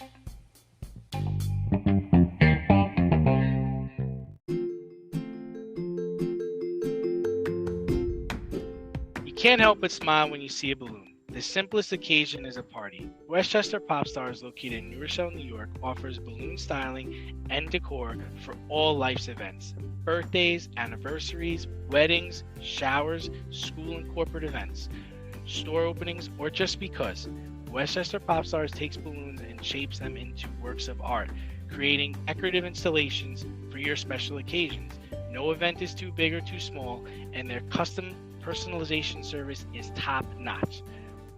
You can't help but smile when you see a balloon. The simplest occasion is a party. Westchester Pop Stars, located in New Rochelle, New York, offers balloon styling and decor for all life's events. Birthdays, anniversaries, weddings, showers, school and corporate events, store openings, or just because. Westchester Pop Stars takes balloons and shapes them into works of art, creating decorative installations for your special occasions. No event is too big or too small, and their custom personalization service is top-notch.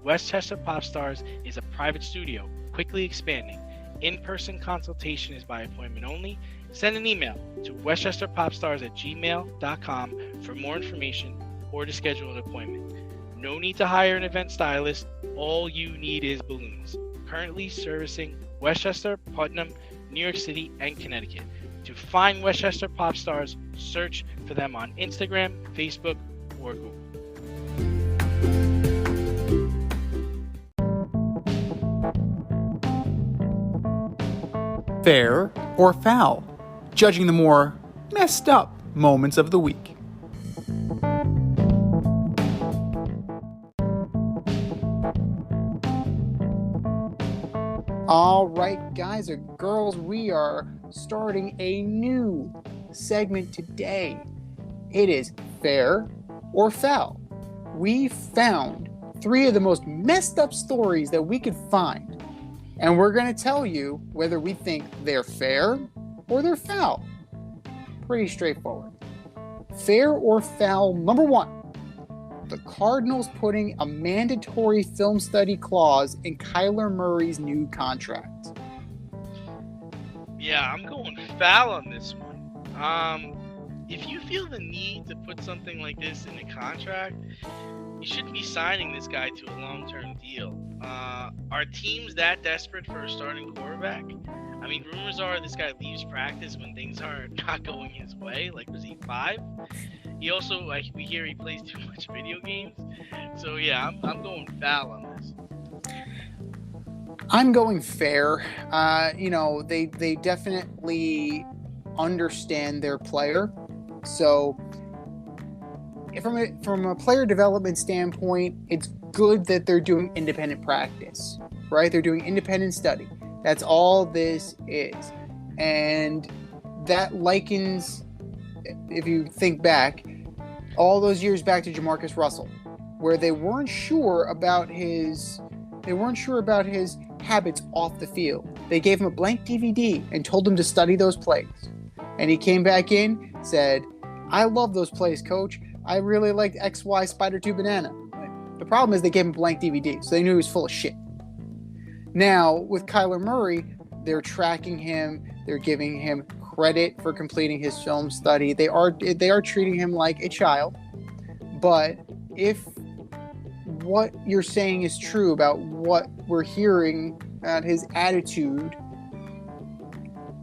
Westchester Pop Stars is a private studio, quickly expanding. In-person consultation is by appointment only. Send an email to westchesterpopstars@gmail.com for more information or to schedule an appointment. No need to hire an event stylist. All you need is balloons. Currently servicing Westchester, Putnam, New York City, and Connecticut. To find Westchester Pop Stars, search for them on Instagram, Facebook, or Google. Fair or foul? Judging the more messed up moments of the week. All right, guys and girls, we are starting a new segment today. It is fair or foul. We found 3 of the most messed up stories that we could find, and we're going to tell you whether we think they're fair or they're foul. Pretty straightforward. Fair or foul, number 1. The Cardinals putting a mandatory film study clause in Kyler Murray's new contract. Yeah, I'm going foul on this one. If you feel the need to put something like this in a contract, you shouldn't be signing this guy to a long-term deal. Are teams that desperate for a starting quarterback? I mean, rumors are this guy leaves practice when things are not going his way. Like, was he 5? He also, we hear he plays too much video games. So, yeah, I'm going foul on this. I'm going fair. They definitely understand their player. So, from a player development standpoint, it's good that they're doing independent practice, right? They're doing independent study. That's all this is. And that likens, if you think back, all those years back to Jamarcus Russell, where they weren't sure about his habits off the field. They gave him a blank DVD and told him to study those plays. And he came back in, said, I love those plays, coach. I really liked XY Spider 2 Banana. The problem is they gave him a blank DVD, so they knew he was full of shit. Now, with Kyler Murray, they're tracking him. They're giving him credit for completing his film study. They are treating him like a child. But if what you're saying is true about what we're hearing about his attitude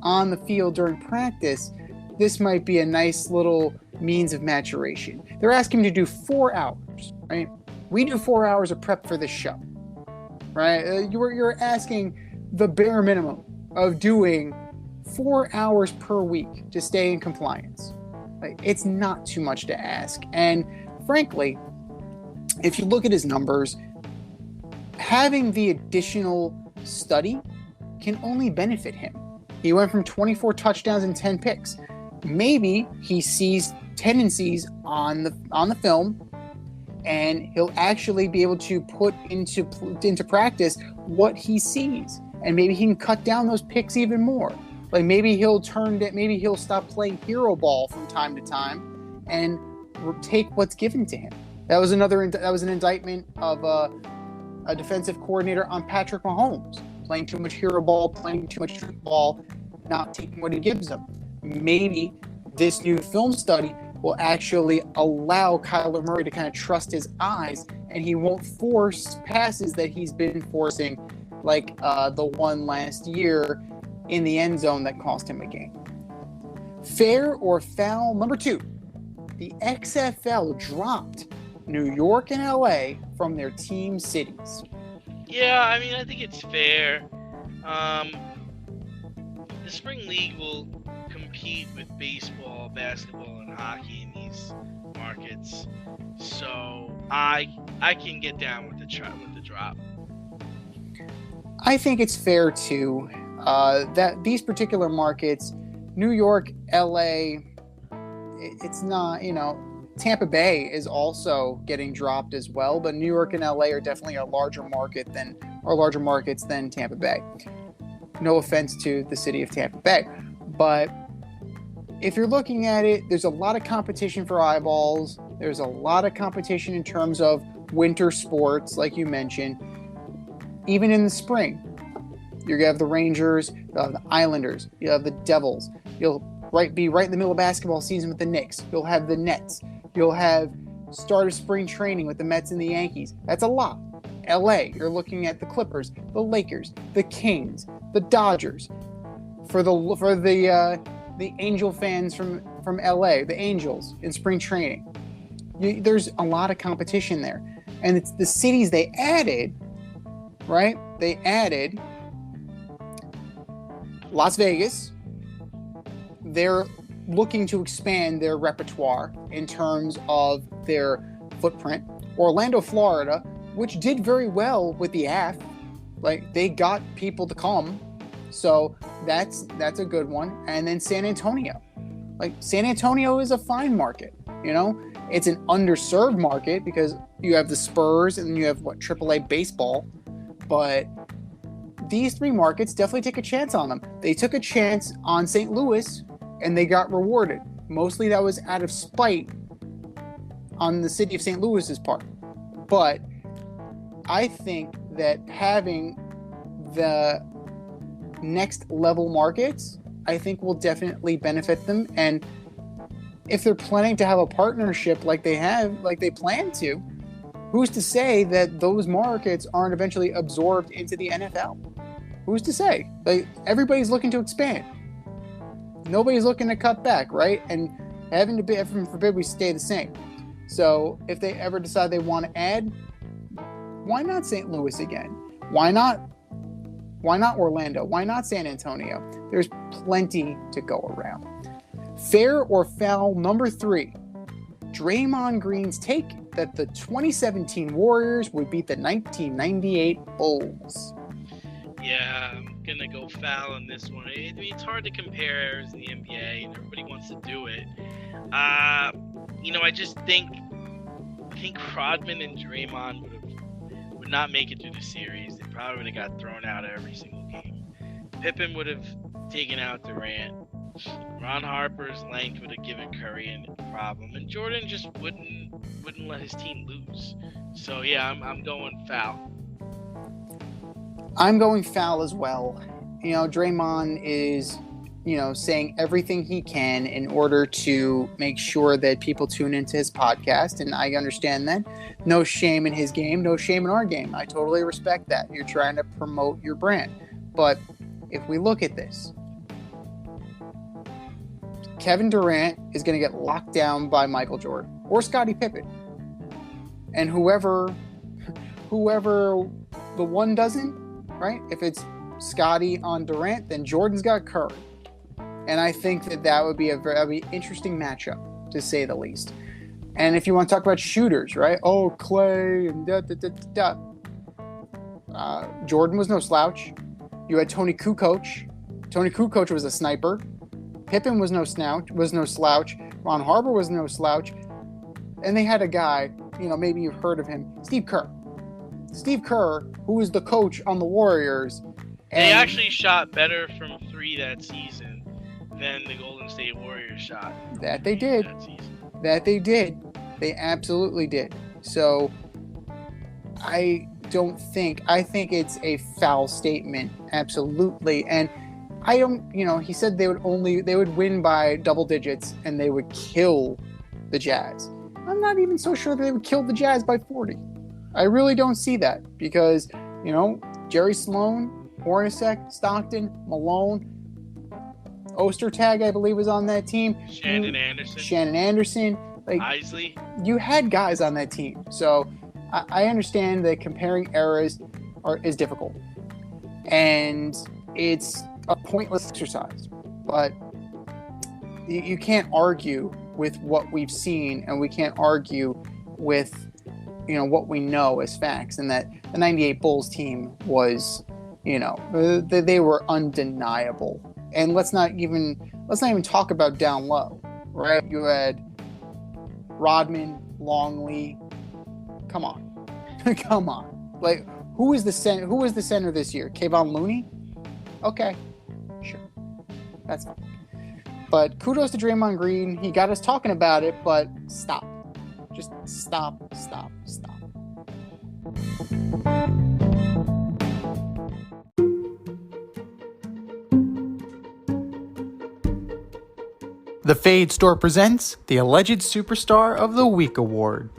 on the field during practice, this might be a nice little means of maturation. They're asking him to do 4 hours, right? We do 4 hours of prep for this show, right? You're asking the bare minimum of doing 4 hours per week to stay in compliance. Like, it's not too much to ask. And frankly, if you look at his numbers, having the additional study can only benefit him. He went from 24 touchdowns and 10 picks. Maybe he sees tendencies on the film, and he'll actually be able to put into practice what he sees, and maybe he can cut down those picks even more. Like maybe he'll stop playing hero ball from time to time and take what's given to him. That was an indictment of a defensive coordinator on Patrick Mahomes, playing too much hero ball, playing too much football, not taking what he gives him. Maybe this new film study will actually allow Kyler Murray to kind of trust his eyes, and he won't force passes that he's been forcing, like the one last year in the end zone that cost him a game. Fair or foul? Number 2, the XFL dropped New York and LA from their team cities. Yeah, I mean, I think it's fair. The Spring League will compete with baseball, basketball, and hockey in these markets, so I can get down with the drop. I think it's fair too. That these particular markets, New York, LA, it's not, Tampa Bay is also getting dropped as well, but New York and LA are definitely larger markets than Tampa Bay. No offense to the city of Tampa Bay, but if you're looking at it, there's a lot of competition for eyeballs. There's a lot of competition in terms of winter sports, like you mentioned. Even in the spring, you're gonna have the Rangers, you'll have the Islanders, you'll have the Devils. You'll be right in the middle of basketball season with the Knicks. You'll have the Nets. You'll have start of spring training with the Mets and the Yankees. That's a lot. LA, you're looking at the Clippers, the Lakers, the Kings, the Dodgers. For the Angel fans from LA, the Angels in spring training. There's a lot of competition there. And it's the cities they added, right? They added Las Vegas. They're looking to expand their repertoire in terms of their footprint. Orlando, Florida, which did very well with the AF. Like, they got people to come. So that's a good one. And then San Antonio. Like, San Antonio is a fine market, It's an underserved market because you have the Spurs and you have AAA baseball. But these 3 markets definitely take a chance on them. They took a chance on St. Louis and they got rewarded. Mostly that was out of spite on the city of St. Louis's part. But I think that having the next level markets, I think will definitely benefit them. And if they're planning to have a partnership like they plan to, who's to say that those markets aren't eventually absorbed into the NFL? Who's to say? Like, everybody's looking to expand. Nobody's looking to cut back, right? And heaven forbid we stay the same. So if they ever decide they want to add, why not St. Louis again? Why not Orlando? Why not San Antonio? There's plenty to go around. Fair or foul? Number 3, Draymond Green's take that the 2017 Warriors would beat the 1998 Bulls. Yeah, going to go foul on this one. I mean, it's hard to compare errors in the NBA, and everybody wants to do it. I just think Rodman and Draymond would not make it through the series. They probably would have got thrown out of every single game. Pippen would have taken out Durant. Ron Harper's length would have given Curry a problem, and Jordan just wouldn't let his team lose. So yeah, I'm going foul. I'm going foul as well. Draymond is, saying everything he can in order to make sure that people tune into his podcast, and I understand that. No shame in his game, no shame in our game. I totally respect that. You're trying to promote your brand. But if we look at this, Kevin Durant is going to get locked down by Michael Jordan or Scottie Pippen. And whoever the one doesn't, right? If it's Scottie on Durant, then Jordan's got Curry. And I think that would be a very interesting matchup, to say the least. And if you want to talk about shooters, right? Oh, Clay and Jordan was no slouch. You had Tony Kukoc. Tony Kukoc was a sniper. Pippen was no slouch. Ron Harper was no slouch. And they had a guy, maybe you've heard of him, Steve Kerr. Steve Kerr, who was the coach on the Warriors. They actually shot better from 3 that season than the Golden State Warriors shot. That they did. That they did. They absolutely did. So I think it's a foul statement. Absolutely. And I don't, he said they would win by double digits and they would kill the Jazz. I'm not even so sure that they would kill the Jazz by 40. I really don't see that because, Jerry Sloan, Hornacek, Stockton, Malone, Ostertag, I believe, was on that team. Shannon Anderson. Like, Isley. You had guys on that team. So I understand that comparing eras is difficult. And it's a pointless exercise. But you can't argue with what we've seen, and we can't argue with what we know as facts, and that the 98 Bulls team was, they were undeniable. And let's not even talk about down low, right? You had Rodman, Longley. Come on. Like, who was the center this year? Kevon Looney? Okay. Sure. That's fine. But kudos to Draymond Green. He got us talking about it, but stop. Just stop. The Fade Store presents the Alleged Superstar of the Week Award.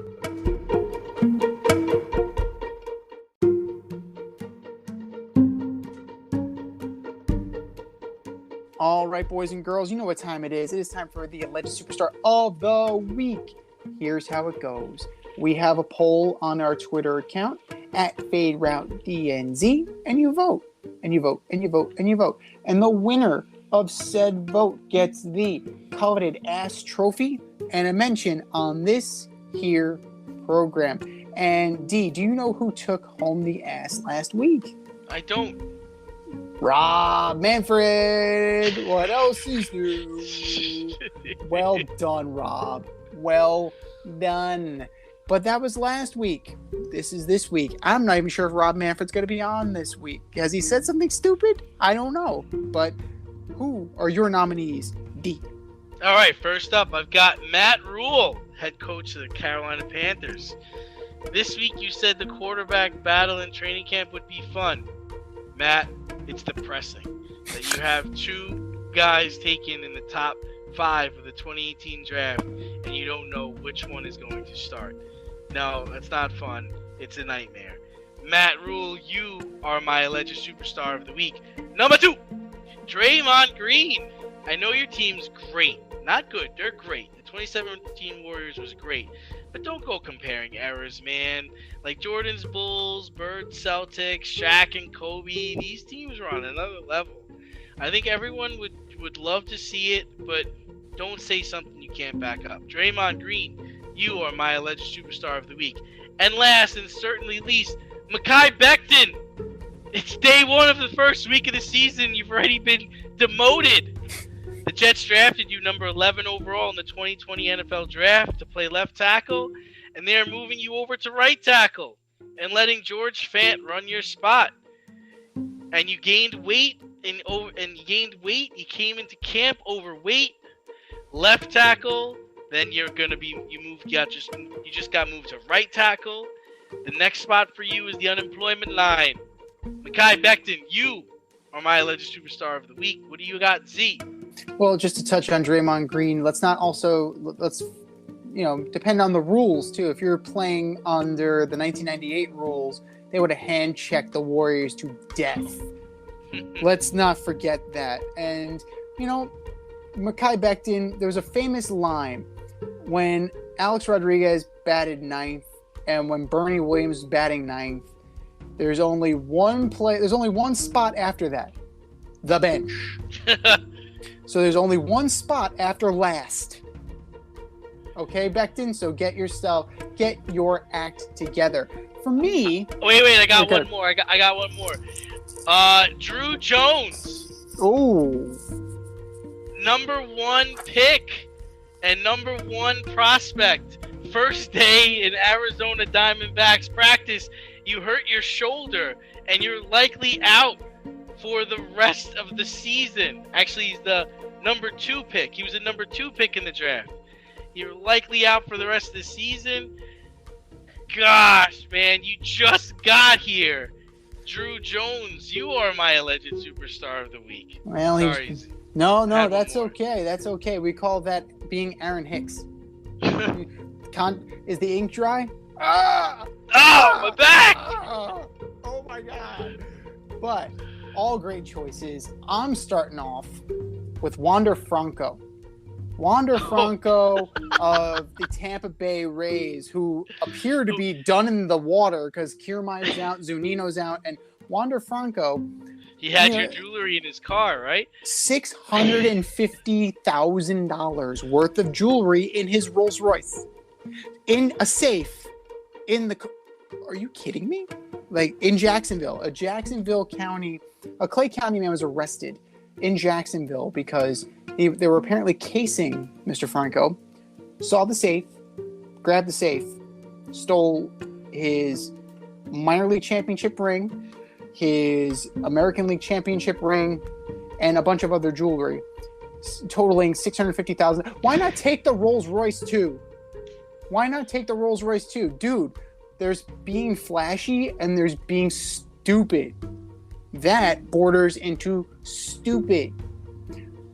All right, boys and girls, you know what time it is. It is time for the Alleged Superstar of the Week. Here's how it goes. We have a poll on our Twitter account at FadeRouteDNZ, and you vote, and you vote, and you vote, and you vote. And the winner of said vote gets the coveted ass trophy and a mention on this here program. And D, do you know who took home the ass last week? I don't. Rob Manfred. What else is new? Well done, Rob. Well done. But that was last week. This is this week. I'm not even sure if Rob Manfred's going to be on this week. Has he said something stupid? I don't know. But who are your nominees, D? All right, first up, I've got Matt Rule, head coach of the Carolina Panthers. This week you said the quarterback battle in training camp would be fun. Matt, it's depressing that you have 2 guys taken in the top 5 of the 2018 draft and you don't know which one is going to start. No, that's not fun. It's a nightmare. Matt Rule, you are my alleged superstar of the week. Number 2, Draymond Green. I know your team's great. Not good. They're great. The 2017 Warriors was great. But don't go comparing eras, man. Like Jordan's Bulls, Bird Celtics, Shaq and Kobe. These teams are on another level. I think everyone would love to see it, but don't say something you can't back up. Draymond Green, you are my alleged superstar of the week. And last and certainly least, Mekhi Becton. It's day one of the first week of the season. You've already been demoted. The Jets drafted you number 11 overall in the 2020 NFL Draft to play left tackle, and they're moving you over to right tackle and letting George Fant run your spot. And you gained weight, You came into camp overweight, left tackle. Then you just got moved to right tackle. The next spot for you is the unemployment line. Mekhi Becton, you are my alleged superstar of the week. What do you got, Z? Well, just to touch on Draymond Green, let's depend on the rules too. If you're playing under the 1998 rules, they would have hand-checked the Warriors to death. Let's not forget that. And, Mekhi Becton, there was a famous line when Alex Rodriguez batted ninth and when Bernie Williams was batting ninth. There's only one spot after that. The bench. So there's only one spot after last. Okay, Becton? So get your act together. For me... Wait, I got one more. I got one more. Drew Jones. Oh. Number 1 pick and number 1 prospect. First day in Arizona Diamondbacks practice, you hurt your shoulder and you're likely out for the rest of the season. Actually, he's the number 2 pick. He was a number 2 pick in the draft. You're likely out for the rest of the season. Gosh, man, you just got here. Drew Jones, you are my alleged superstar of the week. Well, sorry. No, that's okay. That's okay. We call that being Aaron Hicks. Is the ink dry? My back! Oh my God. But all great choices. I'm starting off with Wander Franco. Wander Franco of the Tampa Bay Rays, who appear to be done in the water because Kiermaier's out, Zunino's out, and Wander Franco. He had your jewelry in his car, right? $650,000 worth of jewelry in his Rolls Royce. In a safe. Are you kidding me? Like in Jacksonville. A Clay County man was arrested in Jacksonville because they were apparently casing Mr. Franco, saw the safe, grabbed the safe, stole his minor league championship ring, his American League championship ring, and a bunch of other jewelry, totaling $650,000. Why not take the Rolls Royce too? Dude, there's being flashy and there's being stupid. That borders into stupid.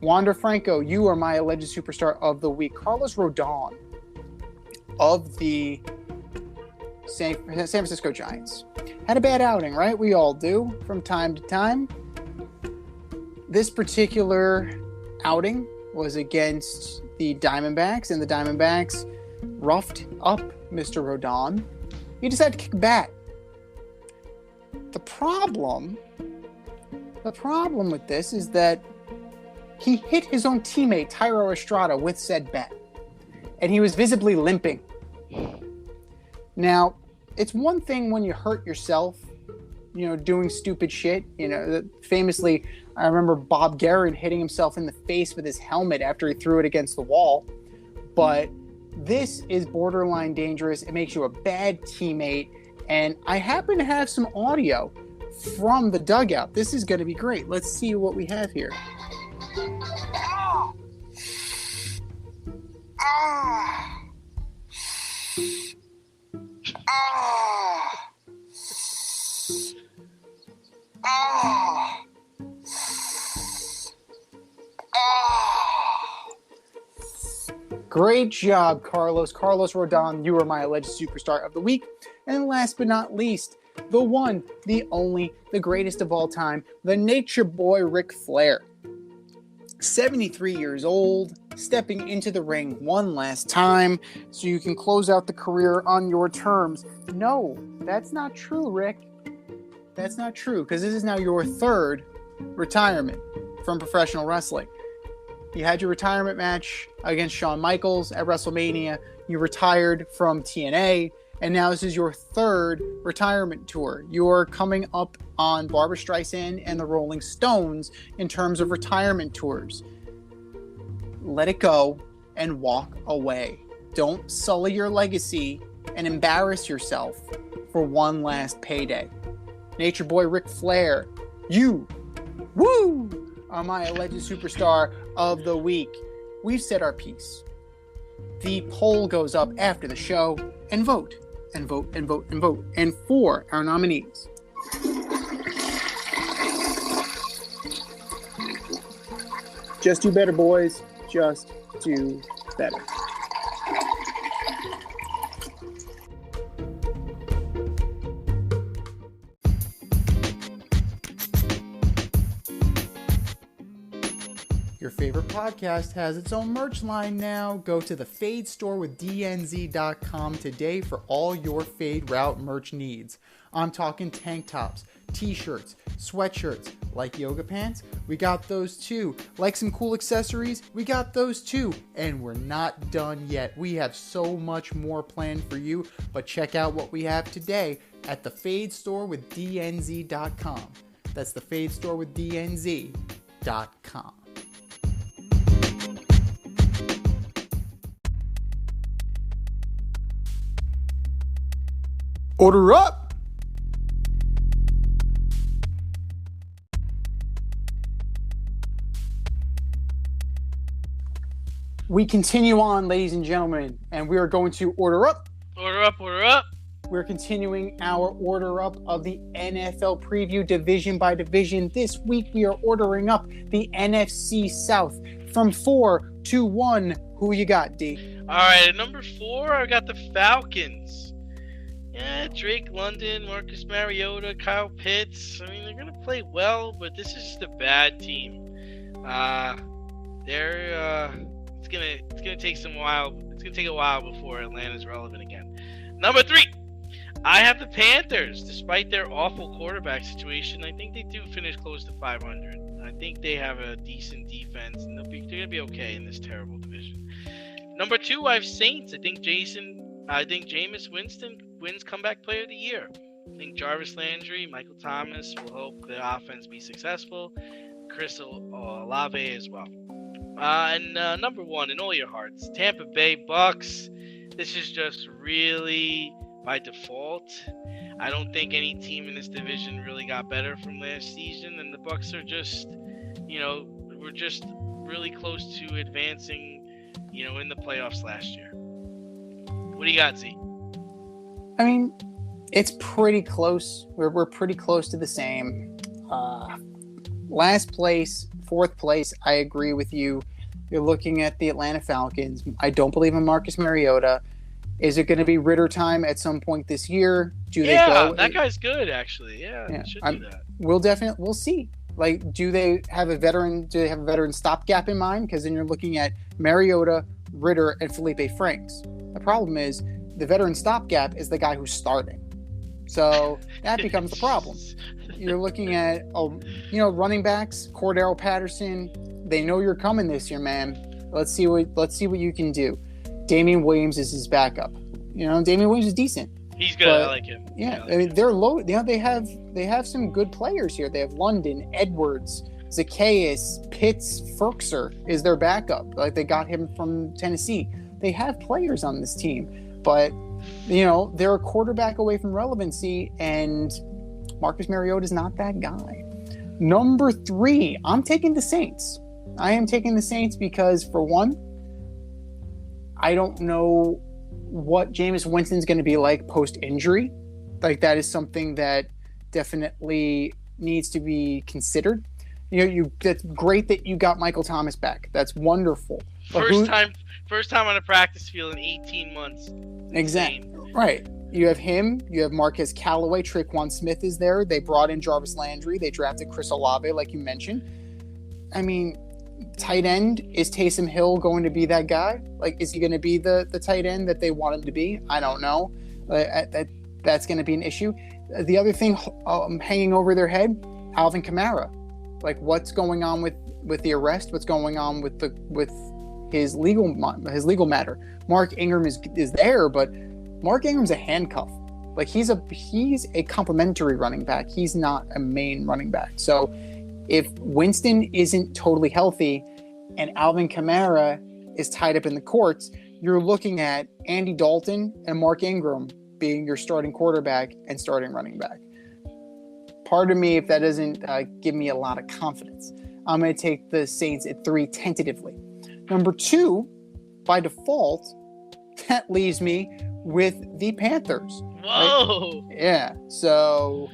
Wander Franco, you are my alleged superstar of the week. Carlos Rodon of the San Francisco Giants had a bad outing, right? We all do from time to time. This particular outing was against the Diamondbacks, and the Diamondbacks roughed up Mr. Rodon. He decided to kick bat. The problem with this is that he hit his own teammate, Tyro Estrada, with said bat. And he was visibly limping. Now, it's one thing when you hurt yourself, doing stupid shit. Famously, I remember Bob Guerin hitting himself in the face with his helmet after he threw it against the wall. But this is borderline dangerous. It makes you a bad teammate. And I happen to have some audio from the dugout. This is going to be great. Let's see what we have here. Great job, Carlos. Carlos Rodon, you are my alleged superstar of the week. And last but not least, the one, the only, the greatest of all time, the nature boy Ric Flair. 73 years old, stepping into the ring one last time so you can close out the career on your terms. No, that's not true, Rick. That's not true, because this is now your third retirement from professional wrestling. You had your retirement match against Shawn Michaels at WrestleMania. You retired from TNA, And now this is your third retirement tour. You're coming up on Barbra Streisand and the Rolling Stones in terms of retirement tours. Let it go and walk away. Don't sully your legacy and embarrass yourself for one last payday. Nature Boy Ric Flair, you, woo, are my alleged superstar of the week. We've said our piece. The poll goes up after the show, and vote, and vote, and vote, and vote. And for our nominees, just do better, boys. Just do better. Your favorite podcast has its own merch line now. Go to the Fade store with DNZ.com today for all your Fade Route merch needs. I'm talking tank tops, t-shirts, sweatshirts, like yoga pants, we got those too. Like some cool accessories, we got those too. And we're not done yet. We have so much more planned for you, but check out what we have today at the Fade store with DNZ.com. That's the Fade store with DNZ.com. Order up! We continue on, ladies and gentlemen, and we are going to order up. Order up, order up. We're continuing our order up of the NFL preview division by division. This week we are ordering up the NFC South from 4 to 1. Who you got, D? All right, at number 4, I got the Falcons. Yeah, Drake London, Marcus Mariota, Kyle Pitts. I mean, they're gonna play well, but this is just a bad team. It's gonna take some while. It's gonna take a while before Atlanta's relevant again. Number 3, I have the Panthers. Despite their awful quarterback situation, I think they do finish close to 500. I think they have a decent defense, and they're gonna be okay in this terrible division. Number 2, I have Saints. I think Jameis Winston wins Comeback Player of the Year. I think Jarvis Landry, Michael Thomas will help the offense be successful. Chris Olave as well. And number 1, in all your hearts, Tampa Bay Bucks. This is just really by default. I don't think any team in this division really got better from last season, and the Bucks are just, we're just really close to advancing, in the playoffs last year. What do you got, Z? I mean, it's pretty close. We're pretty close to the same. Last place, 4th place, I agree with you. You're looking at the Atlanta Falcons. I don't believe in Marcus Mariota. Is it going to be Ritter time at some point this year? That guy's good, actually. Yeah. They should do that. We'll see. Like, do they have a veteran stopgap in mind? Because then you're looking at Mariota, Ritter, and Felipe Franks. The problem is the veteran stopgap is the guy who's starting. So that becomes the problem. You're looking at, running backs, Cordero Patterson. They know you're coming this year, man. Let's see what you can do. Damian Williams is his backup. Damian Williams is decent. He's good. I like him. Yeah, I mean they're low. They have some good players here. They have London, Edwards, Zacchaeus, Pitts, Ferkser is their backup. Like they got him from Tennessee. They have players on this team, but they're a quarterback away from relevancy, and Marcus Mariota is not that guy. Number 3, I'm taking the Saints. I am taking the Saints because, for one, I don't know what Jameis Winston's going to be like post-injury. Like, that is something that definitely needs to be considered. That's great that you got Michael Thomas back. That's wonderful. First time on a practice field in 18 months. Exactly. Right. You have him. You have Marquez Callaway. Traquan Smith is there. They brought in Jarvis Landry. They drafted Chris Olave, like you mentioned. I mean, tight end, is Taysom Hill going to be that guy? Like, is he going to be the tight end that they want him to be? I don't know. That's going to be an issue. The other thing hanging over their head, Alvin Kamara. Like, what's going on with the arrest? What's going on with his legal matter? Mark Ingram is there, but Mark Ingram's a handcuff. Like he's a complementary running back. He's not a main running back. So if Winston isn't totally healthy and Alvin Kamara is tied up in the courts, you're looking at Andy Dalton and Mark Ingram being your starting quarterback and starting running back. Part of me, if that doesn't give me a lot of confidence, I'm going to take the Saints at 3 tentatively. Number 2, by default, that leaves me with the Panthers. Whoa! Right? Yeah. So,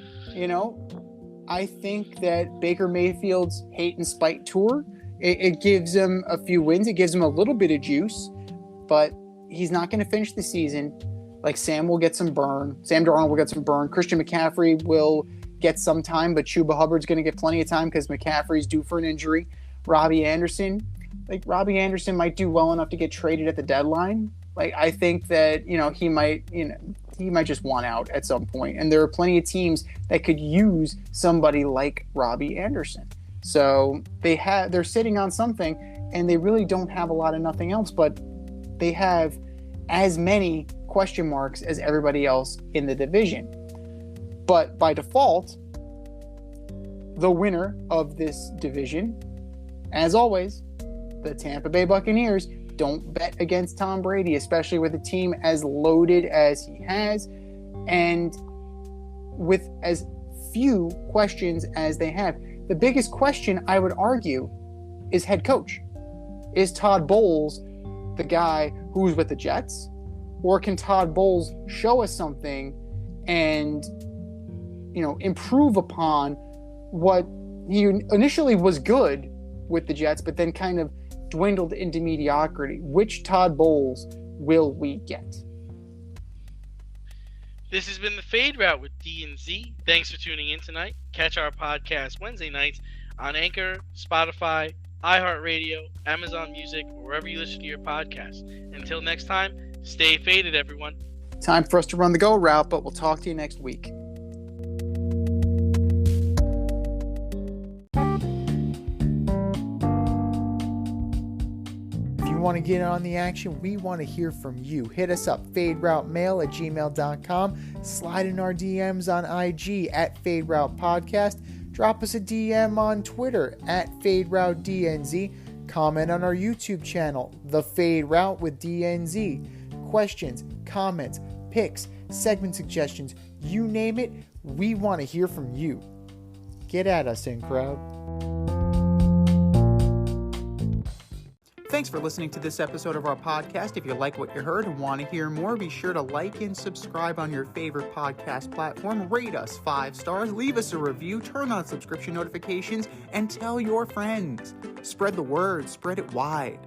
I think that Baker Mayfield's hate and spite tour, it gives him a few wins. It gives him a little bit of juice, but he's not going to finish the season. Like Sam will get some burn. Sam Darnold will get some burn. Christian McCaffrey will get some time, but Chuba Hubbard's going to get plenty of time because McCaffrey's due for an injury. Robbie Anderson might do well enough to get traded at the deadline. Like I think that, he might just want out at some point. And there are plenty of teams that could use somebody like Robbie Anderson. So they're sitting on something and they really don't have a lot of nothing else, but they have as many question marks as everybody else in the division. But by default, the winner of this division, as always, the Tampa Bay Buccaneers. Don't bet against Tom Brady, especially with a team as loaded as he has and with as few questions as they have. The biggest question, I would argue, is head coach. Is Todd Bowles the guy who's with the Jets? Or can Todd Bowles show us something and, improve upon what he initially was good with the Jets, but then kind of dwindled into mediocrity? Which Todd Bowles will we get? This has been the Fade Route with D and Z. Thanks for tuning in tonight. Catch our podcast Wednesday nights on Anchor, Spotify, iHeartRadio, Amazon Music, or wherever you listen to your podcasts. Until next time, stay faded, everyone. Time for us to run the go route, but we'll talk to you next week. Want to get on the action? We want to hear from you. Hit us up, faderoutemail@gmail.com. Slide in our DMs on IG at FadeRoutePodcast. Drop us a DM on Twitter at FadeRouteDNZ. Comment on our YouTube channel, The Fade Route with DNZ. Questions, comments, picks, segment suggestions, you name it, we want to hear from you. Get at us, in crowd. Thanks for listening to this episode of our podcast. If you like what you heard and want to hear more, be sure to like and subscribe on your favorite podcast platform. Rate us 5 stars, leave us a review, turn on subscription notifications, and tell your friends. Spread the word, spread it wide.